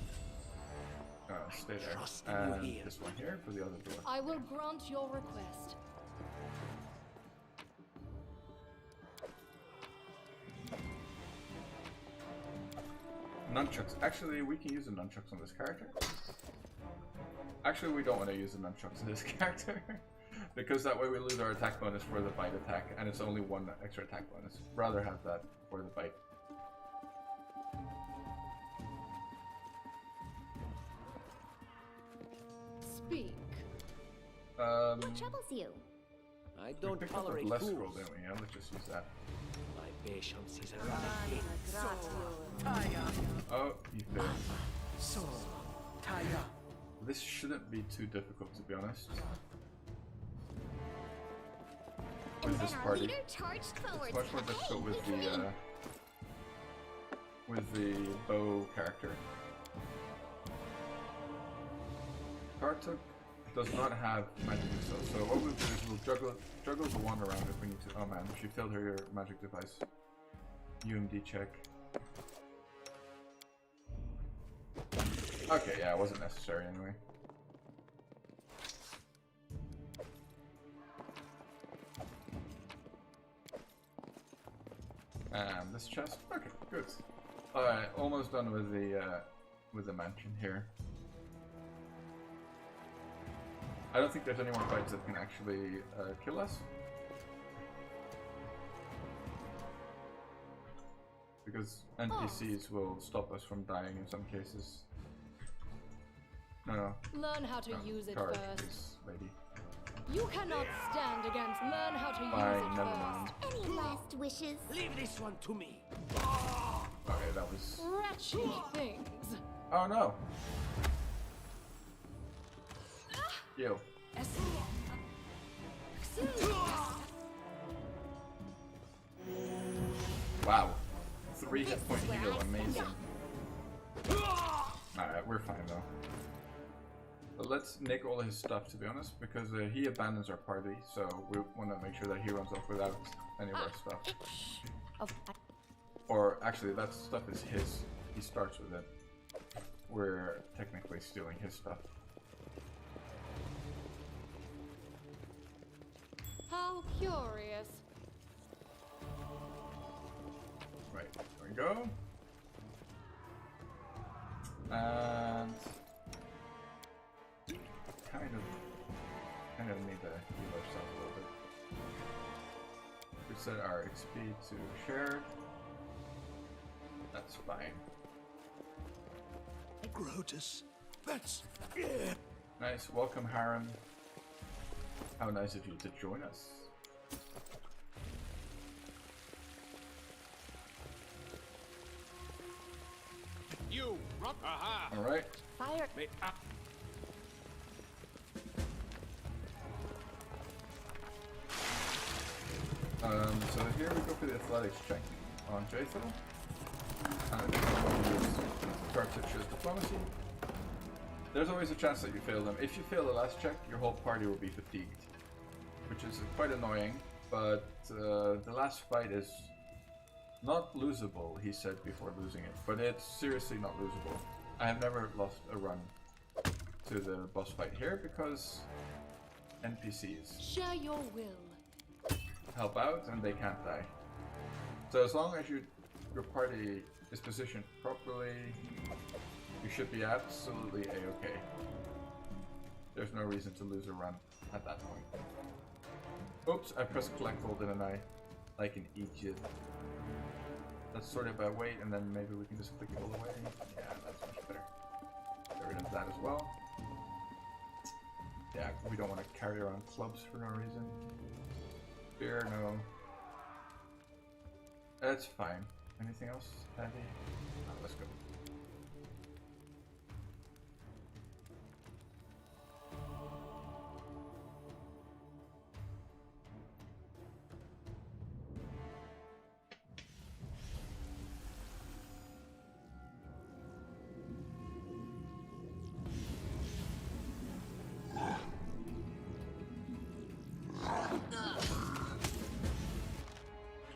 stay there, Trust in you and here. this one here for the other door. I will grant your request. Nunchucks. Actually, we can use the nunchucks on this character. Actually, we don't want to use the nunchucks on this character. Because that way we lose our attack bonus for the bite attack, and it's only 1 extra attack bonus. Rather have that for the bite. Speak. What troubles you? I We don't picked up a tolerate bless fools. scroll, didn't we? Yeah, let's just use that. My patience is running. Oh, you failed. So, Taya. This shouldn't be too difficult, to be honest. And With then this our party. leader charged forward. It's much more difficult with the bow character. Tartuk does not have magic missiles, so what we'll do is we'll juggle the one around if we need to. Oh man, she failed her magic device. UMD check. Okay, yeah, it wasn't necessary anyway. And this chest. Okay, good. Alright, almost done with the mansion here. I don't think there's any more fights that can actually kill us. Because NPCs will stop us from dying in some cases. No. Learn how to use it charge, first. please, lady. You cannot stand against. Learn how to Fine, use it never first. mind. Any last wishes? Leave this one to me. Okay, that was... Wretched things. Oh no! Yo. Wow. 3 hit point heal, amazing. Alright, we're fine though. But let's nick all his stuff, to be honest, because he abandons our party, so we want to make sure that he runs off without any of our stuff. Or actually, that stuff is his. He starts with it. We're technically stealing his stuff. How curious. Right, there we go. And kind of need to heal ourselves a little bit. We set our XP to shared. That's fine. Grotus, that's... Nice, welcome Harren. How nice of you to join us. You, aha! Alright. Fire. So here we go for the athletics check on Jaethel. And we'll use Tartuch's diplomacy. There's always a chance that you fail them. If you fail the last check, your whole party will be fatigued, which is quite annoying, but the last fight is not losable, he said before losing it, but it's seriously not losable. I have never lost a run to the boss fight here because NPCs Share your will. help out and they can't die. So as long as your party is positioned properly, you should be absolutely a-okay. There's no reason to lose a run at that point. Oops, I pressed collect all, didn't I? Like an idiot. Let's sort it by weight and then maybe we can just click it all away. Yeah, that's much better. Get rid of that as well. Yeah, we don't want to carry around clubs for no reason. Spear, no. That's fine. Anything else handy? Oh, let's go.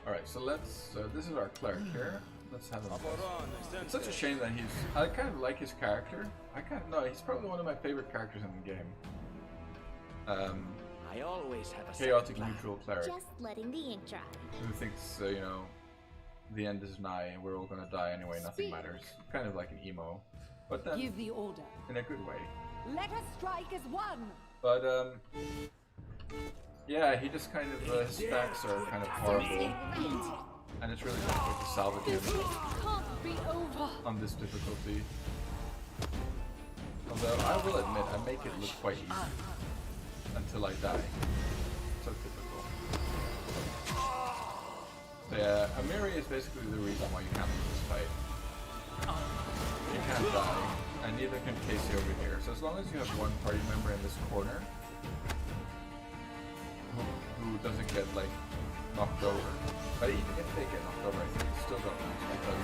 Alright, so let's, this is our cleric here. Let's have him. It's such a shame that he's, I kind of like his character. He's probably one of my favorite characters in the game. I always have a Chaotic neutral cleric Just letting the ink dry. who thinks, you know, the end is nigh and we're all gonna die anyway, nothing matters. Kind of like an emo. But then, Give the order. in a good way. Let us strike as one. But, yeah, he just kind of, his stacks are kind of horrible. And it's really difficult to salvage him Can't be over. on this difficulty. Although, I will admit, I make it look quite easy. Until I die. So typical. So yeah, Amiri is basically the reason why you can't lose this fight. You can't die, and neither can Casey over here. So as long as you have one party member in this corner who doesn't get like knocked over, but even if they get knocked over, I think you still don't lose because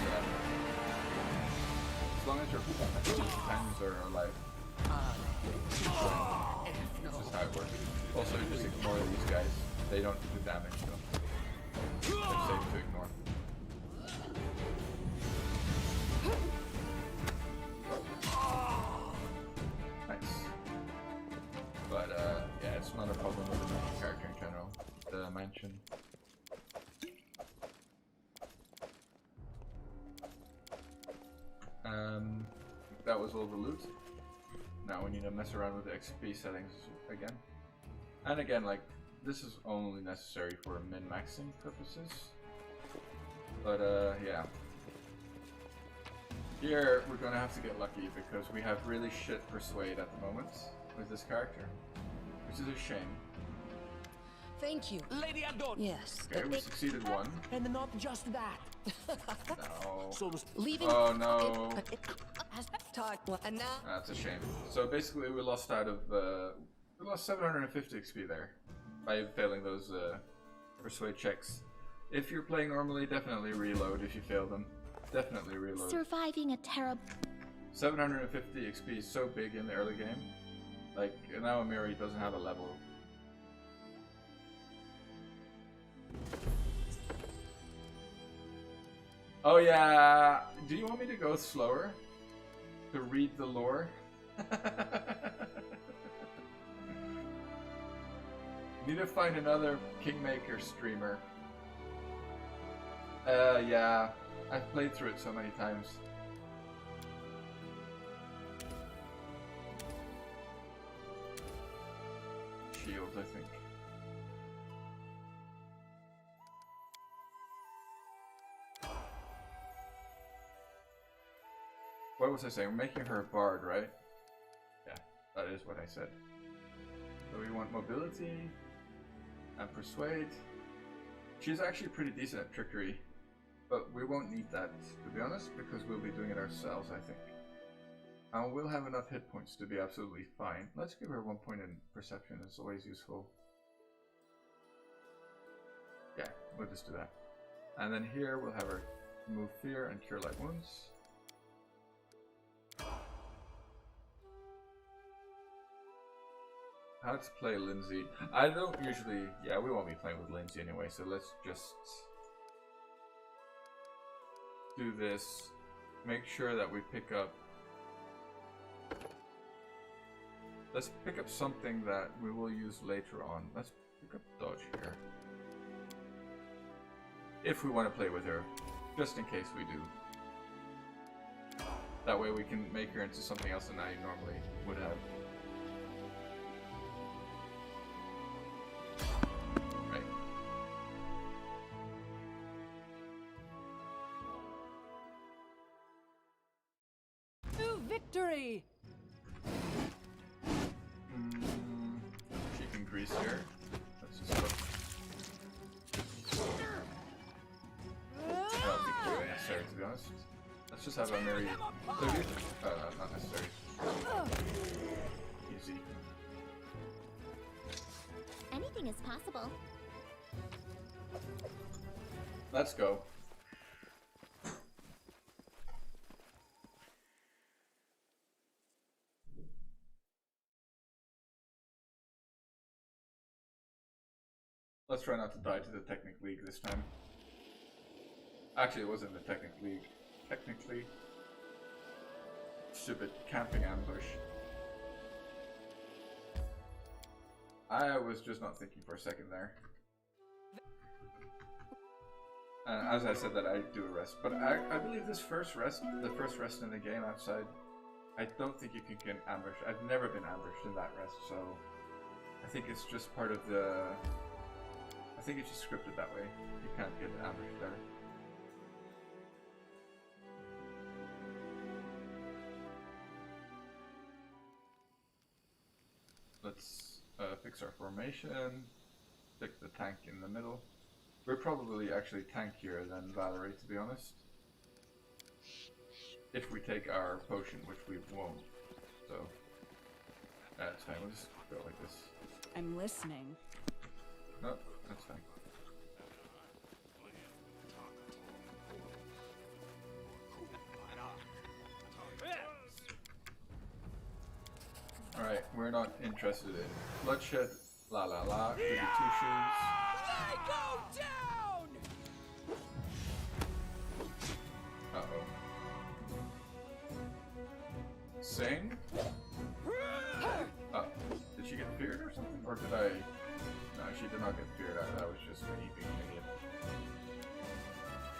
as long as your companions are alive, That's just how it works. Also, just ignore these guys. They don't do damage, though. They're safe to ignore. Nice. But, yeah, it's not a problem with the character in general. The mansion. That was all the loot. Now we need to mess around with the XP settings again. And again, like, this is only necessary for min-maxing purposes. But, yeah. Here, we're gonna have to get lucky because we have really shit persuade at the moment with this character. Which is a shame. Thank you. Lady Adon. Yes. Okay, we succeeded one. And not just that. No. So Leaving. Oh no. And now. That's a shame. So basically we lost out of, we lost 750 XP there. By failing those, persuade checks. If you're playing normally, definitely reload if you fail them. Definitely reload. Surviving a terrible. 750 XP is so big in the early game. Like, now Amiri doesn't have a level. Oh yeah, do you want me to go slower? To read the lore? Need to find another Kingmaker streamer. Yeah, I've played through it so many times. Shields, I think. What was I saying? We're making her a bard, right? Yeah, that is what I said. So we want mobility and persuade. She's actually pretty decent at trickery, but we won't need that, to be honest, because we'll be doing it ourselves, I think. And we'll have enough hit points to be absolutely fine. Let's give her 1 point in perception, it's always useful. Yeah, we'll just do that. And then here we'll have her remove fear and cure light wounds. How to play Lindsay. I don't usually... Yeah, we won't be playing with Lindsay anyway, so let's just do this. Make sure that we pick up... Let's pick up something that we will use later on. Let's pick up dodge here. If we want to play with her. Just in case we do. That way we can make her into something else than I normally would have. Victory! She can grease here. Let's just look. I don't think it's really necessary, to be honest. Let's just have a Mary 30. Not necessary. Easy. Anything is possible. Let's go. Let's try not to die to the Technic League this time. Actually, it wasn't the Technic League. Technically. Stupid camping ambush. I was just not thinking for a second there. As I said that I do a rest, but I believe this first rest, the first rest in the game outside, I don't think you can ambush. I've never been ambushed in that rest, so I think it's just part of the... I think it's just scripted that way. You can't get ambushed there. Let's fix our formation. Stick the tank in the middle. We're probably actually tankier than Valerie, to be honest. If we take our potion, which we won't. So, that's fine. We'll just go like this. I'm listening. No, that's fine. we're not interested in bloodshed. La la la. Goody two shoes. I go down! Uh-oh. Sing? Did she get feared or something? Or did I... No, she did not get feared. That was just me being an idiot.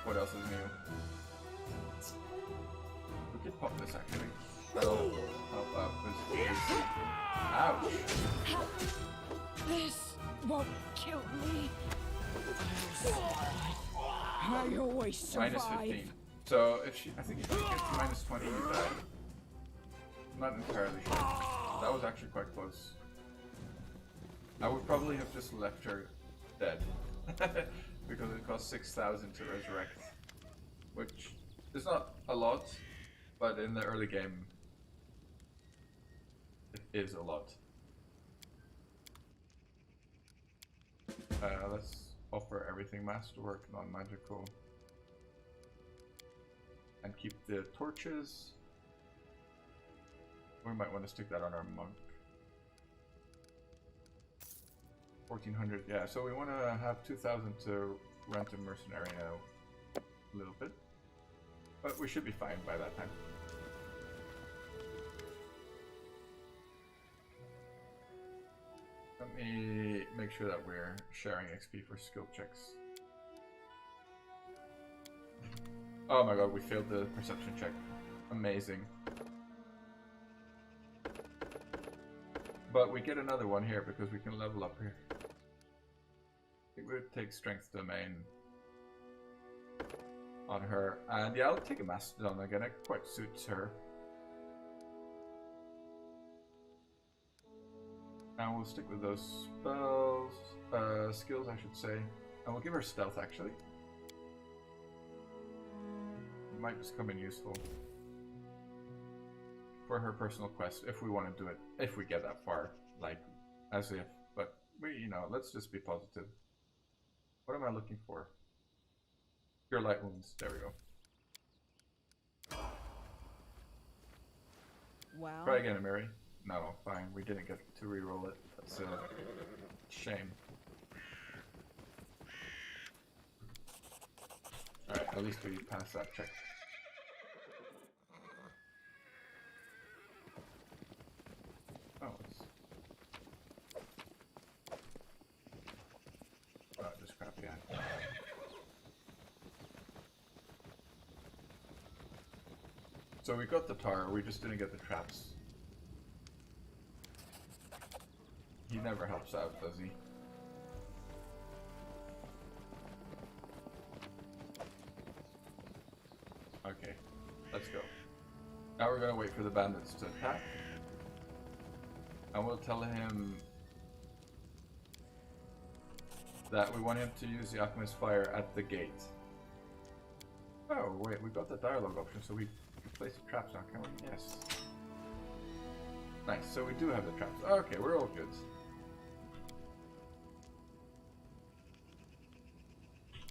What else is new? We could pop this actually. That'll help out with AC. Ouch! This won't kill me. I always survive. Minus 15. So if she, I think if she gets to minus 20, you die. I'm not entirely sure. That was actually quite close. I would probably have just left her dead. Because it costs 6,000 to resurrect. Which is not a lot, but in the early game, it is a lot. Let's offer everything masterwork, non-magical. And keep the torches. We might want to stick that on our monk. 1400, yeah, so we want to have 2,000 to rent a mercenary now. A little bit. But we should be fine by that time. Let me make sure that we're sharing XP for skill checks. Oh my god, we failed the perception check. Amazing. But we get another one here because we can level up here. I think we would take strength domain on her. And yeah, I'll take a mastodon again, it quite suits her. And we'll stick with those spells, skills I should say. And we'll give her stealth actually. It might just come in useful. For her personal quest, if we want to do it, if we get that far, like, as if, but we, you know, let's just be positive. What am I looking for? Cure light wounds, there we go. Wow. Try again, Amiri. No, fine, we didn't get to reroll it, that's a shame. Alright, at least we passed that check. Oh, just crap, yeah. So we got the tar, we just didn't get the traps. He never helps out, does he? Okay, let's go. Now we're gonna wait for the bandits to attack. And we'll tell him that we want him to use the alchemist fire at the gate. Oh wait, we got the dialogue option, so we can place the traps now, can we? Yes. Nice, so we do have the traps. Okay, we're all good.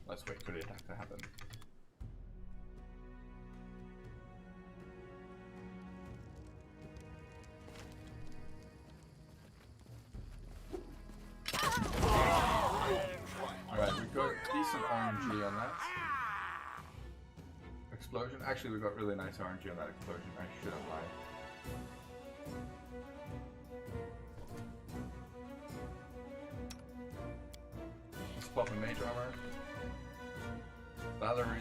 Let's wait for the attack to happen. Alright, we got decent RNG on that. Explosion. Actually, we got really nice RNG on that explosion. I shouldn't lie. Let's pop a mage armor. Valerie.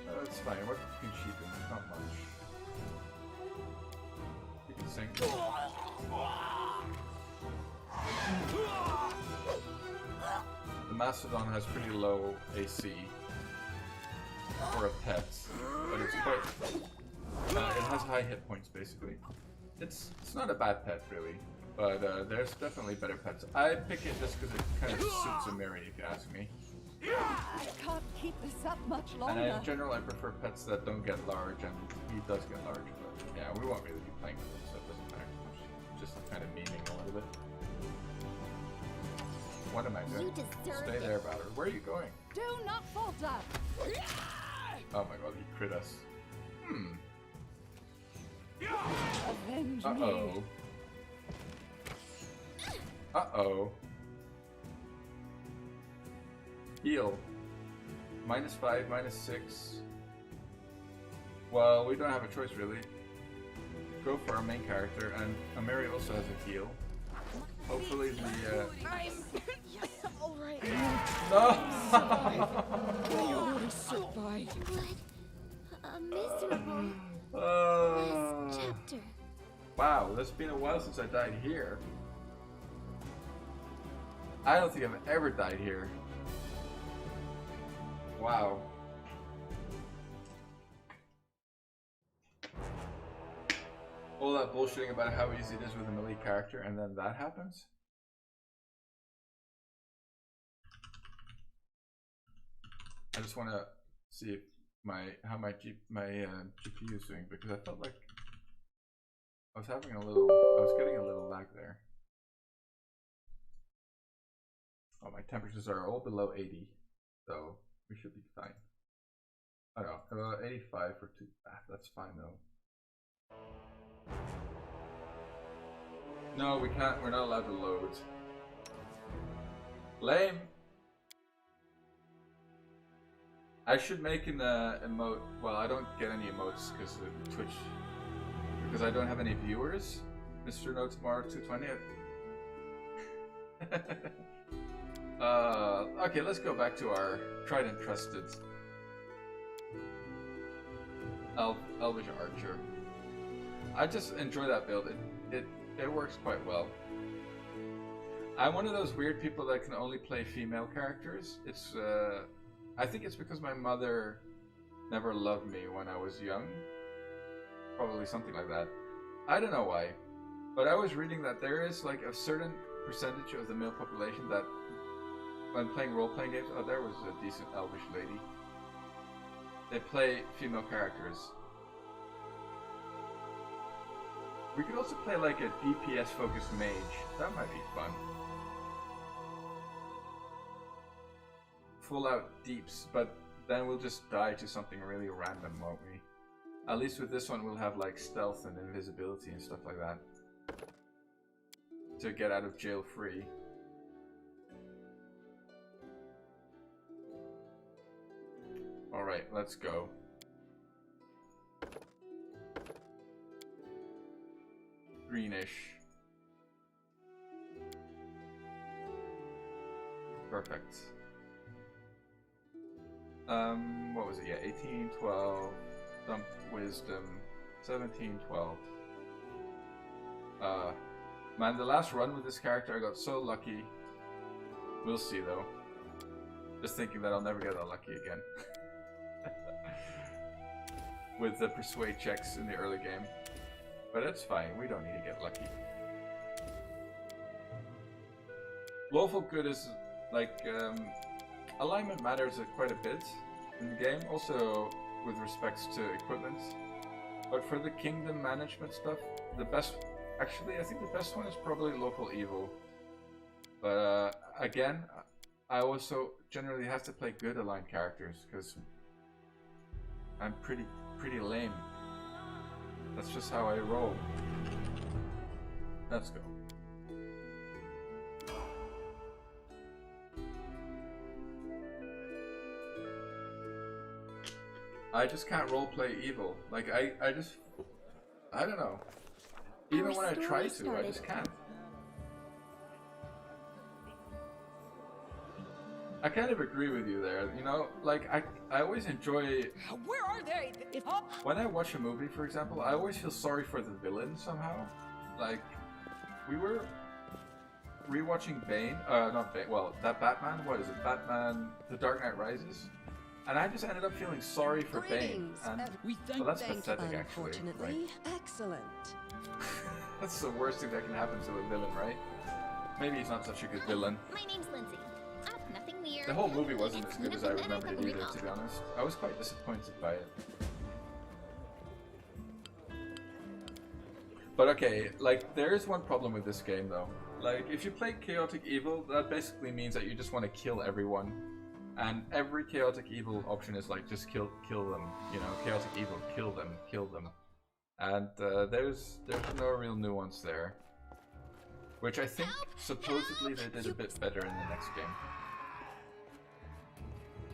That's fine. What can she do? Not much. You can sing. The Mastodon has pretty low AC for a pet, but it's quite. It has high hit points basically. It's not a bad pet really, but there's definitely better pets. I pick it just because it kind of suits Amiri, if you ask me. I can't keep this up much longer. And in general, I prefer pets that don't get large, and he does get large. But yeah, we won't really be playing with him, so it doesn't matter much. Just kind of memeing a little bit. What am I doing? You deserve Stay it. there, Valor. Where are you going? Do not falter. Oh my god, he crit us. Avenge me. Uh-oh. Uh-oh. Heal. -5, -6. Well, we don't have a choice really. Go for our main character, and Amiri also has a heal. Hopefully the Alright. No! You always survive. What a miserable last chapter. Wow, it's been a while since I died here. I don't think I've ever died here. Wow. All that bullshitting about how easy it is with a melee character, and then that happens? I just want to see if how my GPU is doing, because I felt like I was getting a little lag there. Oh, my temperatures are all below 80, so we should be fine. Oh no, about 85 for 2. That's fine though. No, we can't. We're not allowed to load. Lame. I should make an emote. Well, I don't get any emotes because of Twitch. Because I don't have any viewers. Mr. Notemar 220. Okay, let's go back to our tried and trusted Elvish Archer. I just enjoy that build. It works quite well. I'm one of those weird people that can only play female characters. It's I think it's because my mother never loved me when I was young. Probably something like that. I don't know why. But I was reading that there is like a certain percentage of the male population that when playing role-playing games, oh, there was a decent elvish lady. They play female characters. We could also play like a DPS-focused mage. That might be fun. Full out deeps, but then we'll just die to something really random, won't we? At least with this one we'll have like stealth and invisibility and stuff like that. To get out of jail free. Alright, let's go. Greenish. Perfect. What was it? Yeah, 18, 12, Thump Wisdom, 17, 12. Man, the last run with this character I got so lucky. We'll see though. Just thinking that I'll never get that lucky again. With the persuade checks in the early game. But it's fine, we don't need to get lucky. Lawful good is like, alignment matters quite a bit in the game, also with respects to equipment. But for the kingdom management stuff, the best, actually I think the best one is probably lawful evil. But again, I also generally have to play good aligned characters because I'm pretty lame. That's just how I roll. Let's go. I just can't roleplay evil. Like I don't know. Even when I try to, I just can't. I kind of agree with you there. You know, like I always enjoy. Where are they? When I watch a movie, for example, I always feel sorry for the villain somehow. Like we were rewatching Bane. Not Bane. Well, that Batman. What is it? Batman: The Dark Knight Rises. And I just ended up feeling sorry for Bane. And, well, that's pathetic, actually. Right? Excellent. That's the worst thing that can happen to a villain, right? Maybe he's not such a good villain. My name's Lindsay. Nothing weird. The whole movie wasn't as good as I remembered it either, to be honest. I was quite disappointed by it. But okay, like, there is one problem with this game, though. Like, if you play Chaotic Evil, that basically means that you just want to kill everyone. And every chaotic evil option is like, just kill them, you know, chaotic evil, kill them. And there's no real nuance there. Which I think supposedly they did a bit better in the next game.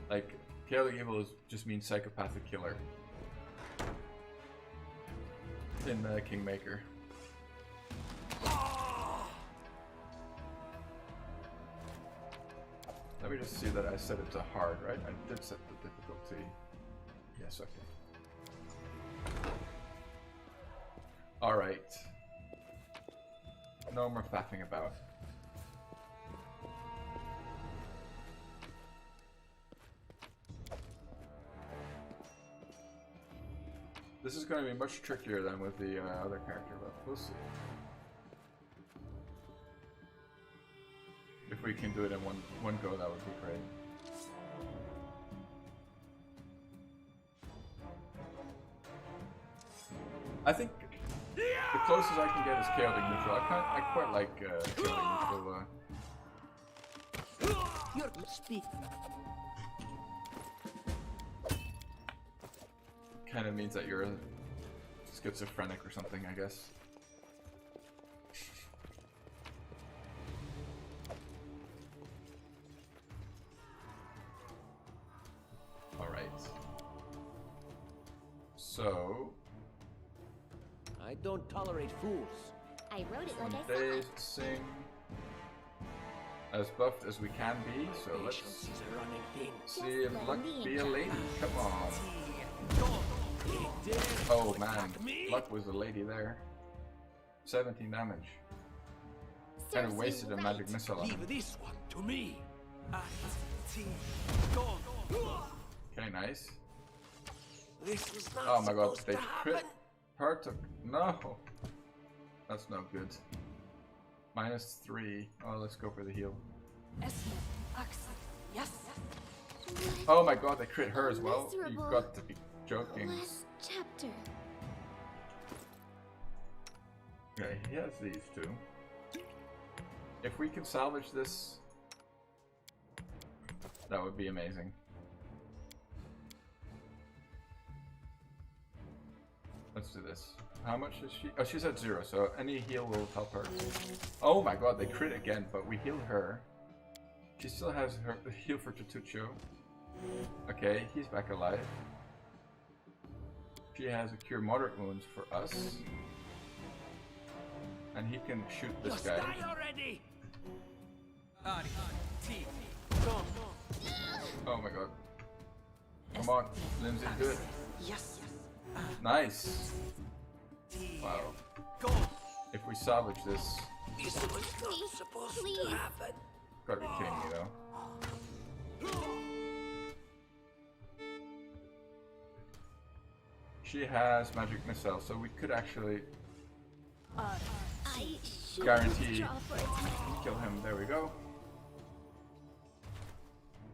Like, chaotic evil just means psychopathic killer in Kingmaker. Let me just see that I set it to hard, right? I did set the difficulty. Yes, okay. Alright. No more faffing about. This is going to be much trickier than with the other character, but we'll see. If we can do it in one go, that would be great. I think the closest I can get is chaotic neutral. I quite like chaotic neutral. Kind of means that you're schizophrenic or something, I guess. Alright. So... I don't tolerate fools. I wrote it like I saw Days it. sing as buffed as we can be, so let's Patience is a running thing. see if luck be a lady. Come on. They dare Oh to man, attack me? luck was a lady there. 17 damage. Kind of Serves wasted you a magic right. missile on him. Leave this one to me. Okay, nice. This was not Oh my god, supposed they to crit. happen. Partook. No! That's no good. -3. Oh, let's go for the heal. Yes. Oh my god, they crit her as well? You've Miserable. got to be joking. Last chapter. Okay, he has these two. If we can salvage this, that would be amazing. Let's do this. How much is she? Oh, she's at 0, so any heal will help her. Oh my god, they crit again, but we heal her. She still has her heal for Tatucho. Okay, he's back alive. She has a cure moderate wounds for us. And he can shoot this Just guy. die already. Oh my god. Come on, Lindsay, do it. Yes. Nice. Wow. If we salvage this, This was not supposed Please. to happen. gotta be kidding me though. She has magic missile, so we could actually I should guarantee draw for attack. kill him. There we go.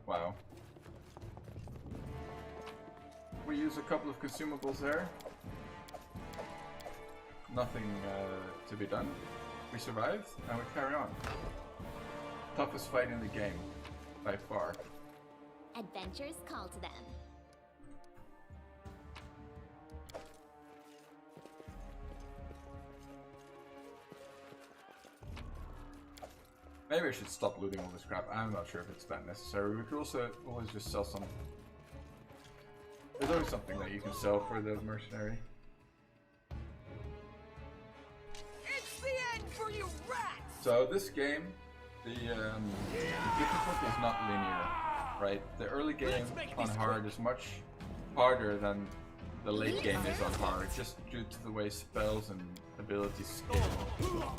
Wow. We use a couple of consumables there. Nothing to be done. We survived and we carry on. Toughest fight in the game, by far. Adventures call to them. Maybe I should stop looting all this crap. I'm not sure if it's that necessary. We could also always just sell some. There's always something that you can sell for the mercenary. It's the end for you rats! So this game, the difficulty is not linear, right? The early game on hard is much harder than the late game is on hard, just due to the way spells and abilities scale.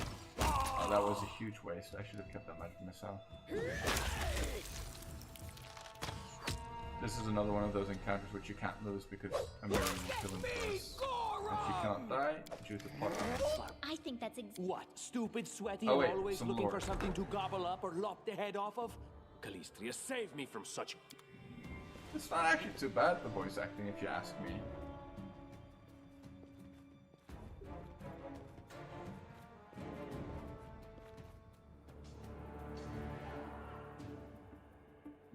Oh, that was a huge waste. I should have kept that magic missile. This is another one of those encounters which you can't lose because a million will kill him first. And she cannot die, choose the plot line. I think that's What? Stupid, sweaty, Oh, wait, always some looking lore. for something to gobble up or lop the head off of? Calistria, save me from such... It's not actually too bad, the voice acting, if you ask me.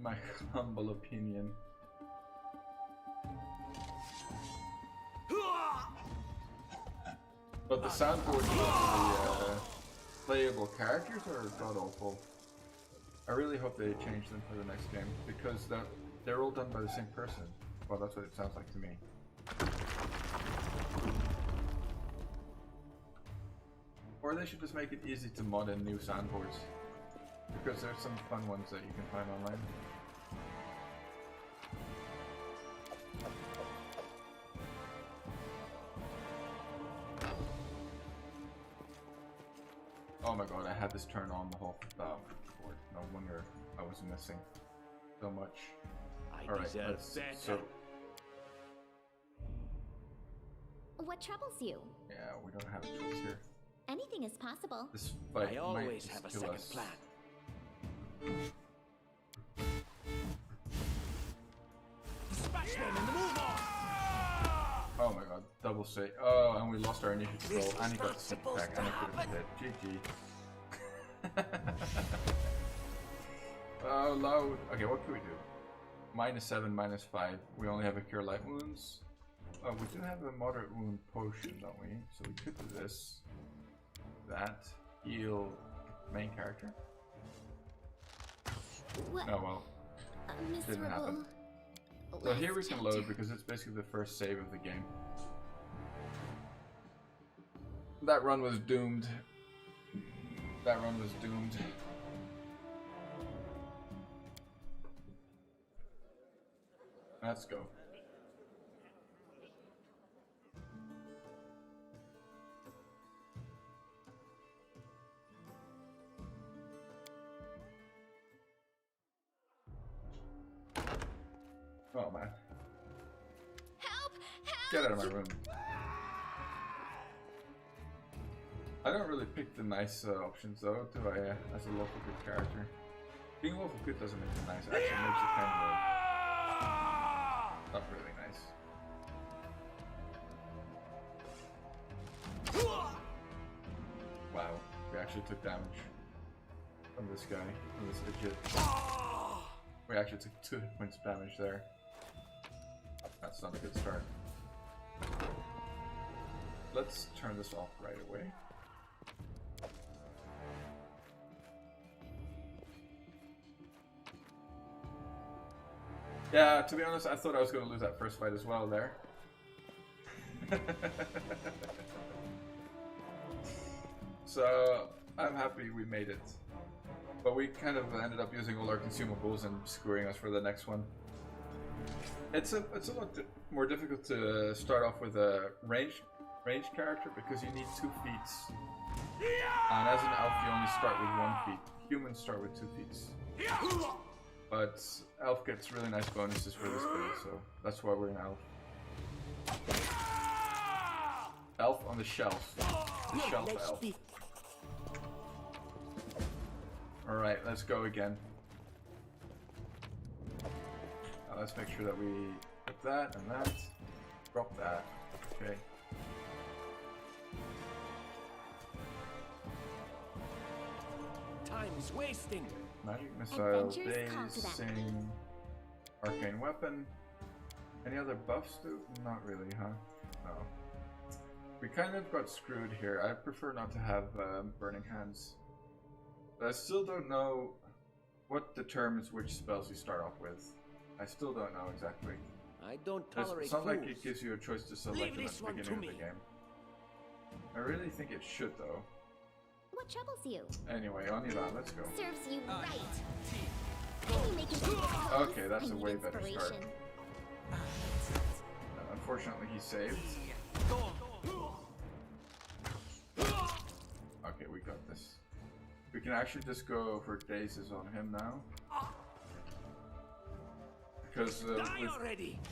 My humble opinion. But the soundboard is playable characters are god awful. I really hope they change them for the next game because they're all done by the same person. Well, that's what it sounds like to me. Or they should just make it easy to mod in new soundboards because there's some fun ones that you can find online. Oh my god, I had this turned on the whole board. No wonder I was missing so much. Alright, so... What troubles you? Yeah, we don't have a choice here. Anything is possible. This fight I always have a second plan. Smash them and move on! Oh my god, double save. Oh, and we lost our initiative roll, and he got the sneak attack, and I could have been dead. GG. Oh, loud. Okay, what can we do? -7, -5. We only have a cure light wounds. Oh, we do have a moderate wound potion, don't we? So we could do this. That. Heal main character. What? Oh well. Didn't happen. So here we can load because it's basically the first save of the game. That run was doomed. That run was doomed. Let's go. Oh man. Help! Help! Get out of my room. I don't really pick the nice options though, do I, as a lawful good character? Being lawful good doesn't make it nice, it actually makes it kind of not really nice. Wow, we actually took damage from this guy, from this idiot. We actually took 2 points of damage there. That's not a good start. Let's turn this off right away. Yeah, to be honest, I thought I was going to lose that first fight as well there. So, I'm happy we made it. But we kind of ended up using all our consumables and screwing us for the next one. It's a lot more difficult to start off with a ranged character because you need 2 feats. And as an elf you only start with 1 feat. Humans start with 2 feats. But elf gets really nice bonuses for this build, so that's why we're an elf. Elf on the shelf. The shelf elf. Alright, let's go again. Now let's make sure that we put that and that. Drop that. Okay. Time is wasting. Magic missile, Adventures dazing, arcane weapon. Any other buffs do? Not really, huh? No. We kind of got screwed here. I prefer not to have burning hands. But I still don't know what determines which spells you start off with. I still don't know exactly. I don't tolerate It's not like it fools. gives you a choice to select them at the beginning of the game. I really think it should though. What troubles you? Anyway, on you that, let's go. Serves you right. Can you make it close? Okay, that's I a need way better start. inspiration. Unfortunately, he saved. Okay, we got this. We can actually just go for dazes on him now. Because with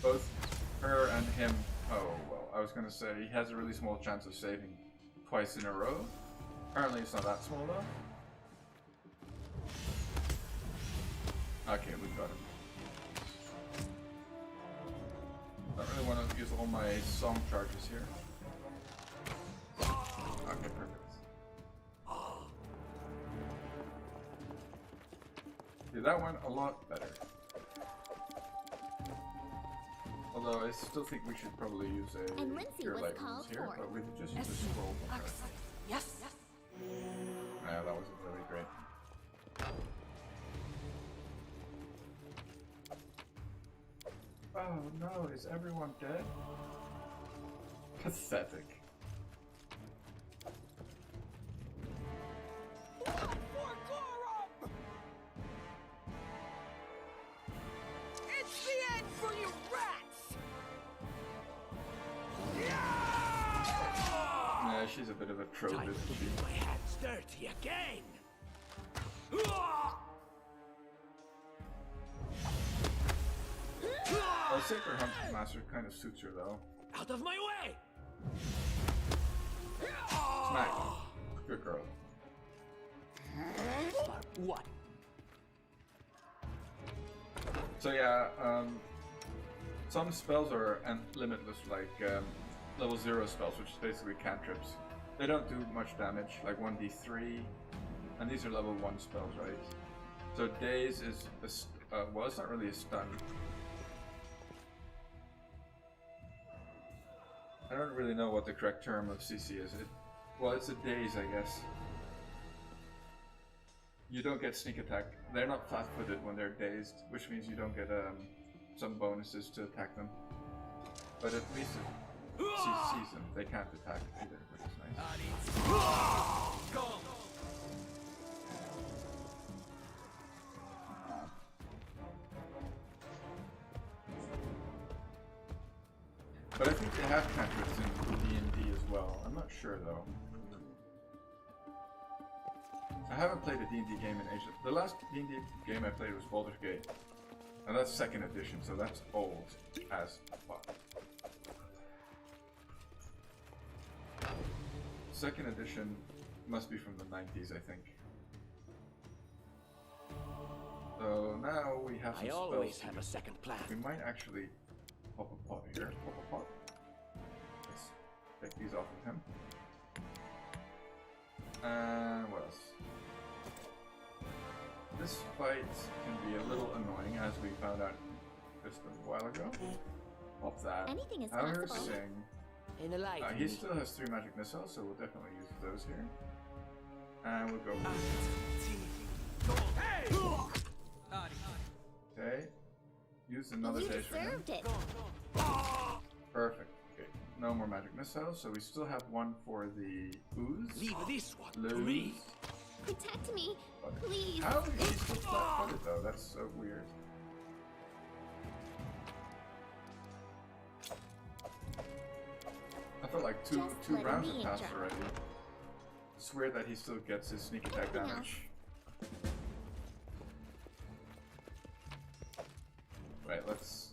both her and him... Oh, well, I was going to say, he has a really small chance of saving twice in a row. Apparently it's not that small though. Okay, we got him. Don't really want to use all my song charges here. Okay, perfect. See, that went a lot better. Although I still think we should probably use a And Lindsay cure was light called wounds here, for. but we could just use the scroll. Yes. And Yeah, that wasn't really great. Oh no, is everyone dead? Pathetic. It's the end for you rats! Yeah, she's a bit of a trope, Time isn't to she? get my hands dirty again. Well, Sacred Hunt Master kind of suits her though. Out of my way! Smack. Good girl. What? So yeah, some spells are limitless, like level 0 spells, which is basically cantrips. They don't do much damage, like 1d3, and these are level 1 spells, right? So Daze is well, it's not really a stun. I don't really know what the correct term of CC is. Well, it's a Daze, I guess. You don't get sneak attack. They're not flat-footed when they're dazed, which means you don't get some bonuses to attack them. But at least it CCs them. They can't attack either, which is nice. But I think they have cantrips in D&D as well. I'm not sure though. I haven't played a D&D game in ages. The last D&D game I played was Baldur's Gate. And that's 2nd edition, so that's old as fuck. 2nd edition must be from the 90s, I think. So now we have some I spells. always have a second plan. We might actually pop a pot here. Pop a pot. Let's take these off of him. And what else? This fight can be a little annoying, as we found out just a while ago. Pop that. Anything is Have her possible. sing. In the light. He still has 3 magic missiles, so we'll definitely use those here. And we'll go. Okay. Use another You dash for him. deserved it. Perfect. Okay. No more magic missiles, so we still have one for the ooze. Leave this one to Lose. me. Protect me, please. How is he still flat-footed though? That's so weird. I feel like two Just let rounds me have passed enjoy. already. It's weird that he still gets his sneak attack Anything damage. Right, let's...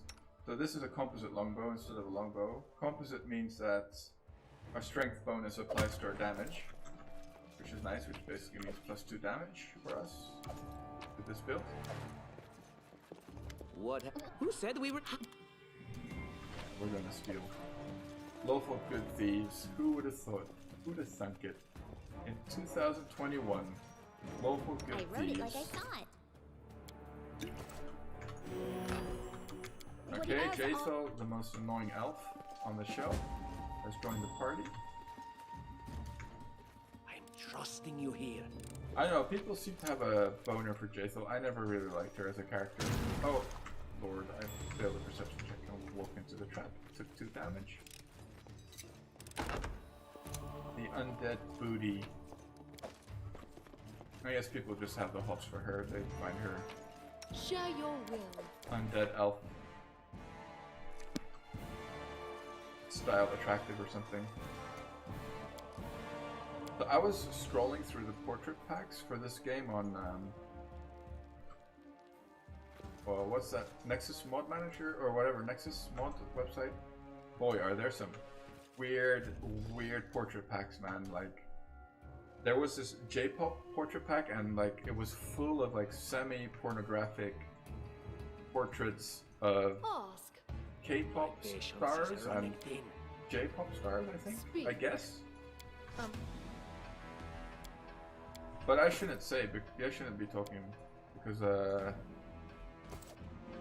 So this is a composite longbow instead of a longbow. Composite means that our strength bonus applies to our damage, which is nice, which basically means +2 damage for us with this build. What? Who said we were? We're gonna steal. Lawful good thieves. Who would have thought? Who would have thunk it? In 2021, lawful good I wrote thieves. it like I saw it. Okay, What else? Jaethal, the most annoying elf on the show, has joined the party. I'm trusting you here. I know, people seem to have a boner for Jaethal. I never really liked her as a character. Oh, lord, I failed a perception check and walked into the trap. Took 2 damage. The undead booty. I guess people just have the hots for her. They find her Share your will. undead elf style attractive or something. So I was scrolling through the portrait packs for this game on well, what's that? Nexus Mod Manager or whatever, Nexus Mod website. Boy, are there some weird portrait packs, man. Like, there was this J-pop portrait pack, and like it was full of like semi-pornographic portraits of Ask. K-pop Patience stars is running and thin. J-pop stars, I think. Speak. I guess. But I shouldn't say. I shouldn't be talking because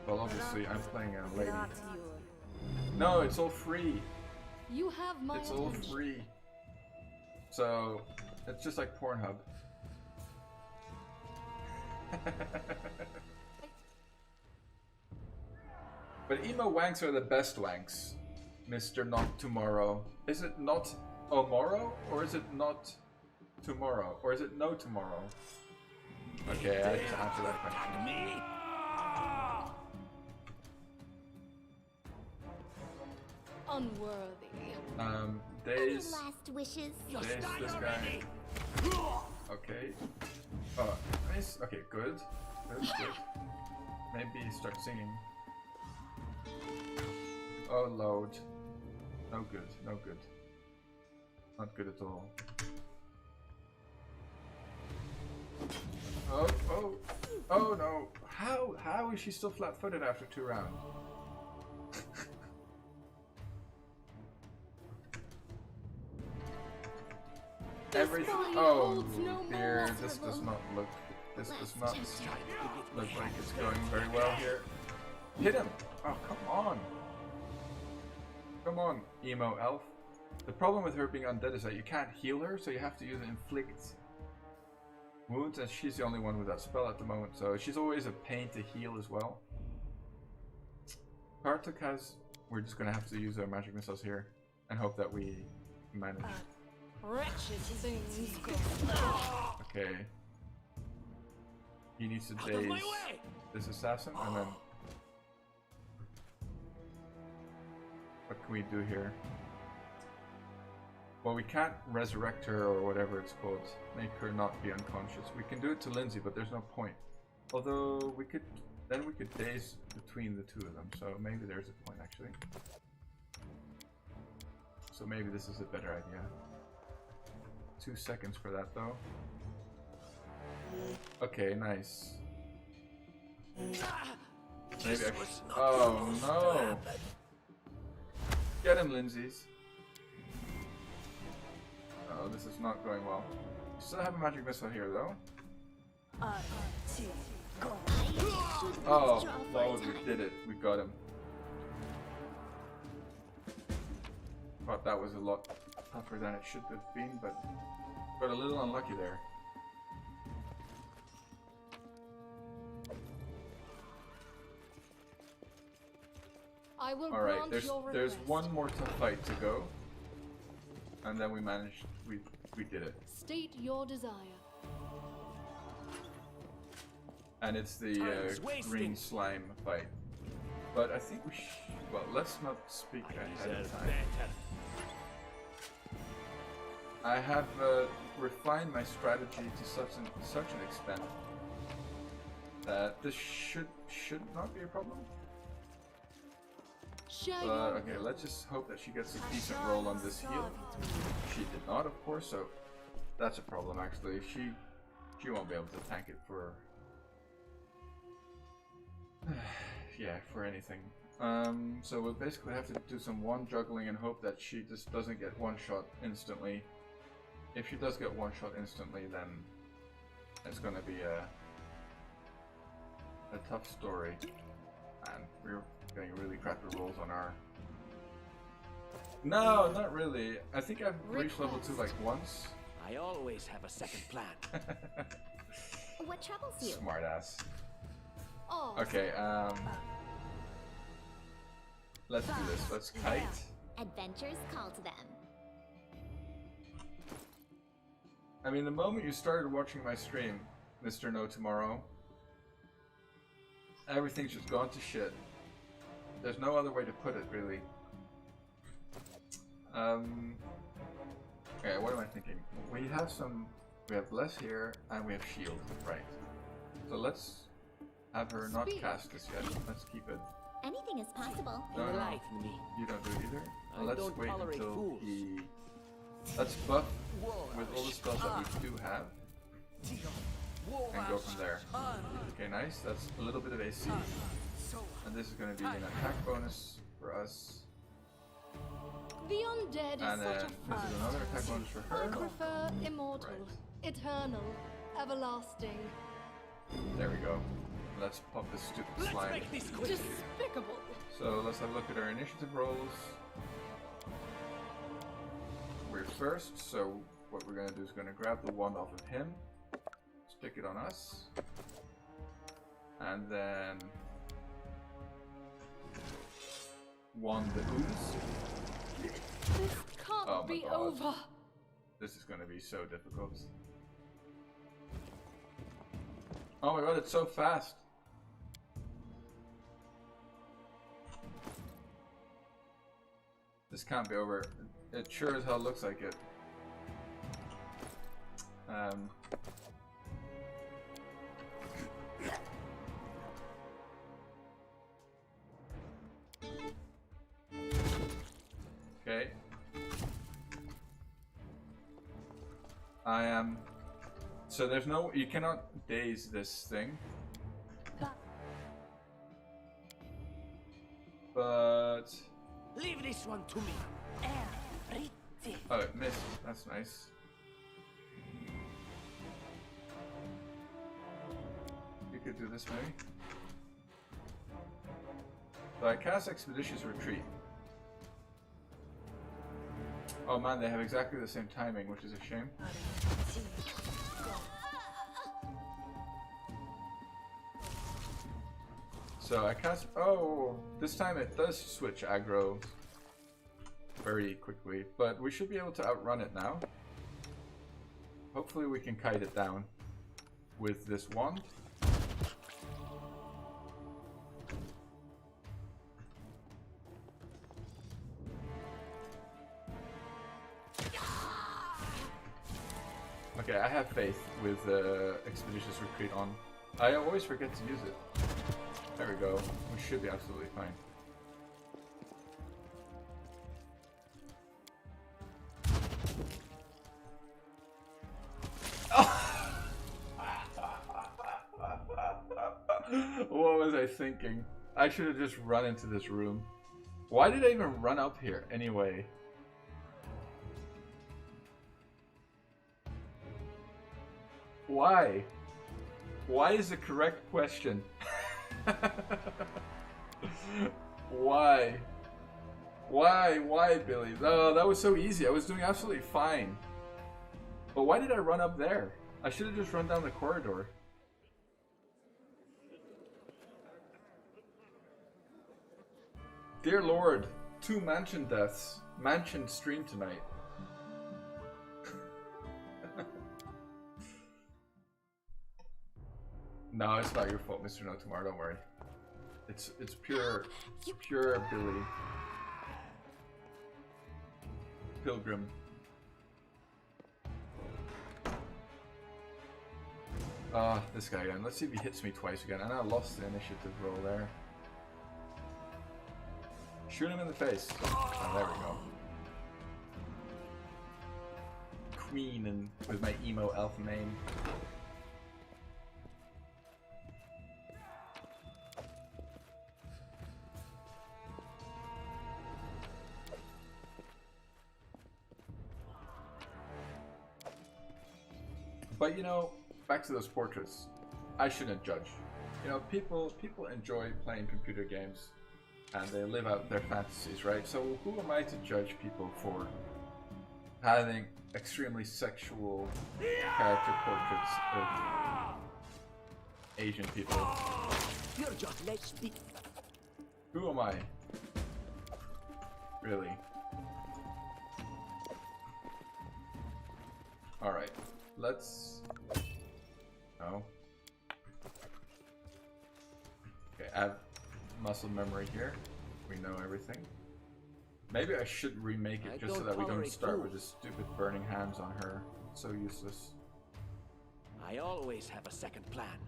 well, obviously I'm playing a lady. No, it's all free. You have my It's all attention. free. So it's just like Pornhub. But emo wanks are the best wanks, Mr. Not Tomorrow. Is it not Omoro? Or is it not tomorrow? Or is it no tomorrow? Okay, I just answer that question. Unworthy. Days. Last wishes. Days, this guy. Okay. Oh, nice. Okay, good. Good. Maybe start singing. Oh, load. No good. Not good at all. Oh no. How is she still flat-footed after 2 rounds? Oh dear, this does not look like it's going very well here. Hit him! Oh, come on! Come on, emo elf. The problem with her being undead is that you can't heal her, so you have to use inflict wounds, and she's the only one with that spell at the moment, so she's always a pain to heal as well. Kartuk has... We're just gonna have to use our magic missiles here and hope that we manage. Wretched things. Okay. He needs to daze this assassin, and then... What can we do here? Well, we can't resurrect her or whatever it's called. Make her not be unconscious. We can do it to Lindsay, but there's no point. Although we could... Then we could daze between the two of them, so maybe there's a point actually. So maybe this is a better idea. 2 seconds for that though. Okay, nice. Maybe oh no! Get him, Lindsay's. Oh, this is not going well. We still have a magic missile here though. Oh, Lord, we did it. We got him. Thought that was a lot tougher than it should have been, but got a little unlucky there. I will Alright, grant there's your there's request. one more tough fight to go. And then we managed, we did it. State your desire. And it's the green slime fight. But I think we well, let's not speak ahead of time. I have refined my strategy to such an extent that this should not be a problem. But okay, let's just hope that she gets a decent roll on this heal. She did not, of course, so that's a problem actually. She won't be able to tank it for yeah, for anything. So we'll basically have to do some one juggling and hope that she just doesn't get one shot instantly. If she does get one shot instantly, then it's gonna be a tough story. And we're getting really crappy rolls on our... No, not really. I think I've reached level 2 like once. I always have a second plan. What troubles you? Smartass. Oh. Okay, let's do this. Let's kite. Adventures call to them. I mean, the moment you started watching my stream, Mr. No Tomorrow, everything's just gone to shit. There's no other way to put it, really. Okay, what am I thinking? We have less here, and we have shield, right? So let's have her not cast this yet. Let's keep it. Anything is possible. No, no, Enlighten me. you don't do it either. I Well, let's don't wait tolerate until fools. he... Let's buff with all the spells that we do have, and go from there. Okay, nice. That's a little bit of AC. And this is going to be an attack bonus for us. The undead is And then such a this is another attack bonus for I her. prefer immortal, eternal, everlasting. There we go. Let's pop this stupid slime. Despicable. So let's have a look at our initiative rolls. We're first, so what we're going to do is going to grab the wand off of him, stick it on us, And then one the ooze. This can't Oh my be God. over. This is gonna be so difficult. Oh my God, it's so fast. This can't be over. It sure as hell looks like it. Okay. I am. So there's no. You cannot daze this thing. But. Leave this one to me. Oh, it missed. That's nice. You could do this maybe. So I cast Expeditious Retreat. Oh man, they have exactly the same timing, which is a shame. So I cast. Oh, this time it does switch aggro very quickly, but we should be able to outrun it now. Hopefully we can kite it down with this wand. Okay, I have faith with Expeditious Retreat on. I always forget to use it. There we go. We should be absolutely fine. What was I thinking? I should have just run into this room. Why did I even run up here anyway? Why? Why is the correct question? Why? Why, Billy? Oh, that was so easy. I was doing absolutely fine. But why did I run up there? I should have just run down the corridor. Dear Lord, 2 mansion deaths. Mansion stream tonight. No, it's not your fault, Mr. No Tomorrow, don't worry. It's pure Billy. Pilgrim. This guy again. Let's see if he hits me twice again. And I lost the initiative roll there. Shoot him in the face. Oh, there we go. Queen and with my emo elf name. But you know, back to those portraits. I shouldn't judge. You know, people enjoy playing computer games and they live out their fantasies, right? So who am I to judge people for having extremely sexual character portraits of Asian people? You're just let's be. Who am I? Really? Alright, let's... No. Okay, add muscle memory here. We know everything. Maybe I should remake it just so that we don't start with just stupid burning hands on her. It's so useless. I always have a second plan.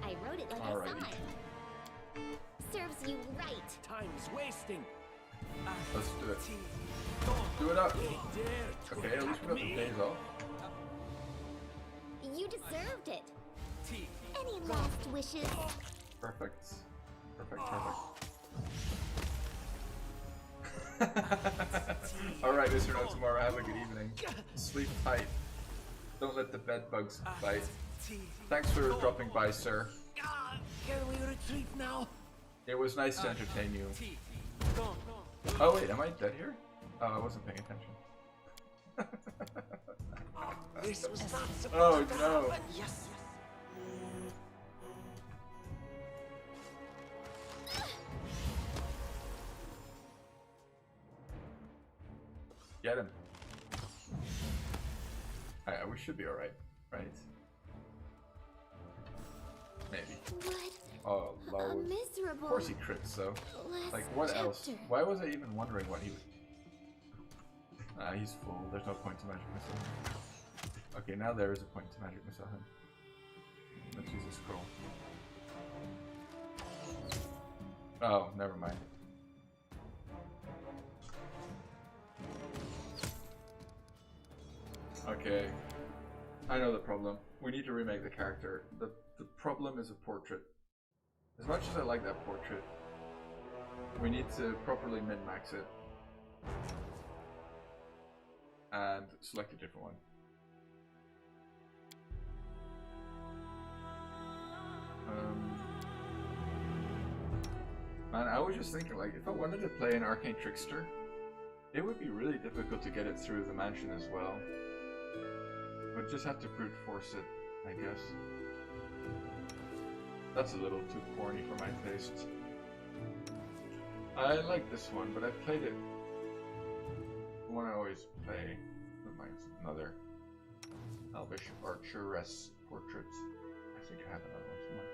I wrote it like I Alrighty. saw it. Serves you right. Time's wasting. Let's do it. Do it up! Okay, at least we got the days off. You deserved it. Any last wishes? Perfect. Perfect, perfect. Alright, Mr. No Tomorrow, have a good evening. Sleep tight. Don't let the bed bugs bite. Thanks for dropping by, sir. Can we retreat now? It was nice to entertain you. Oh wait, am I dead here? Oh, I wasn't paying attention. This was not Oh no. Yes. Get him. Alright, we should be alright, right? Maybe. Oh, Lord. Of course he crits, though. Like, what else? Why was I even wondering what he would... Ah, he's full. There's no point to magic missile him. Okay, now there is a point to magic missile him. Let's use a scroll. Oh, never mind. Okay. I know the problem. We need to remake the character. The problem is a portrait. As much as I like that portrait, we need to properly min-max it. And select a different one. Man, I was just thinking, like, if I wanted to play an Arcane Trickster, it would be really difficult to get it through the mansion as well. We'd just have to brute force it, I guess. That's a little too corny for my taste. I like this one, but I've played it. The one I always play. Mine's another Elvish Archeress portrait. I think I have another one somewhere.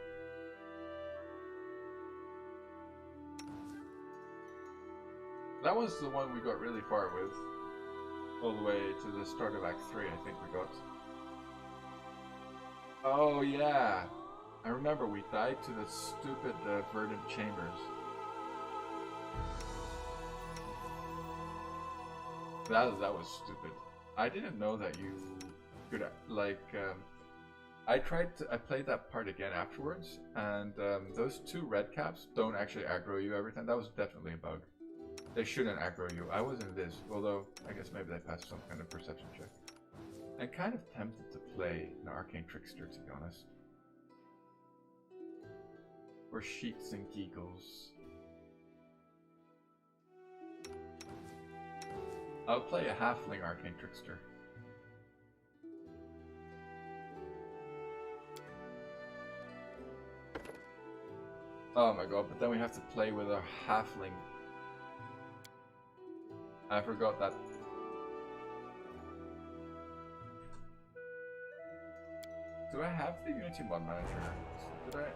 That was the one we got really far with. All the way to the start of Act 3, I think we got. Oh yeah! I remember we died to the stupid verdant chambers. That was stupid. I didn't know that you could, like, I played that part again afterwards, and those two red caps don't actually aggro you every time. That was definitely a bug. They shouldn't aggro you. I wasn't this, although I guess maybe they passed some kind of perception check. I'm kind of tempted to play an Arcane Trickster, to be honest. Or Sheets and Giggles. I'll play a Halfling Arcane Trickster. Oh my god, but then we have to play with a Halfling. I forgot that. Do I have the Unity Mod Manager? Did I?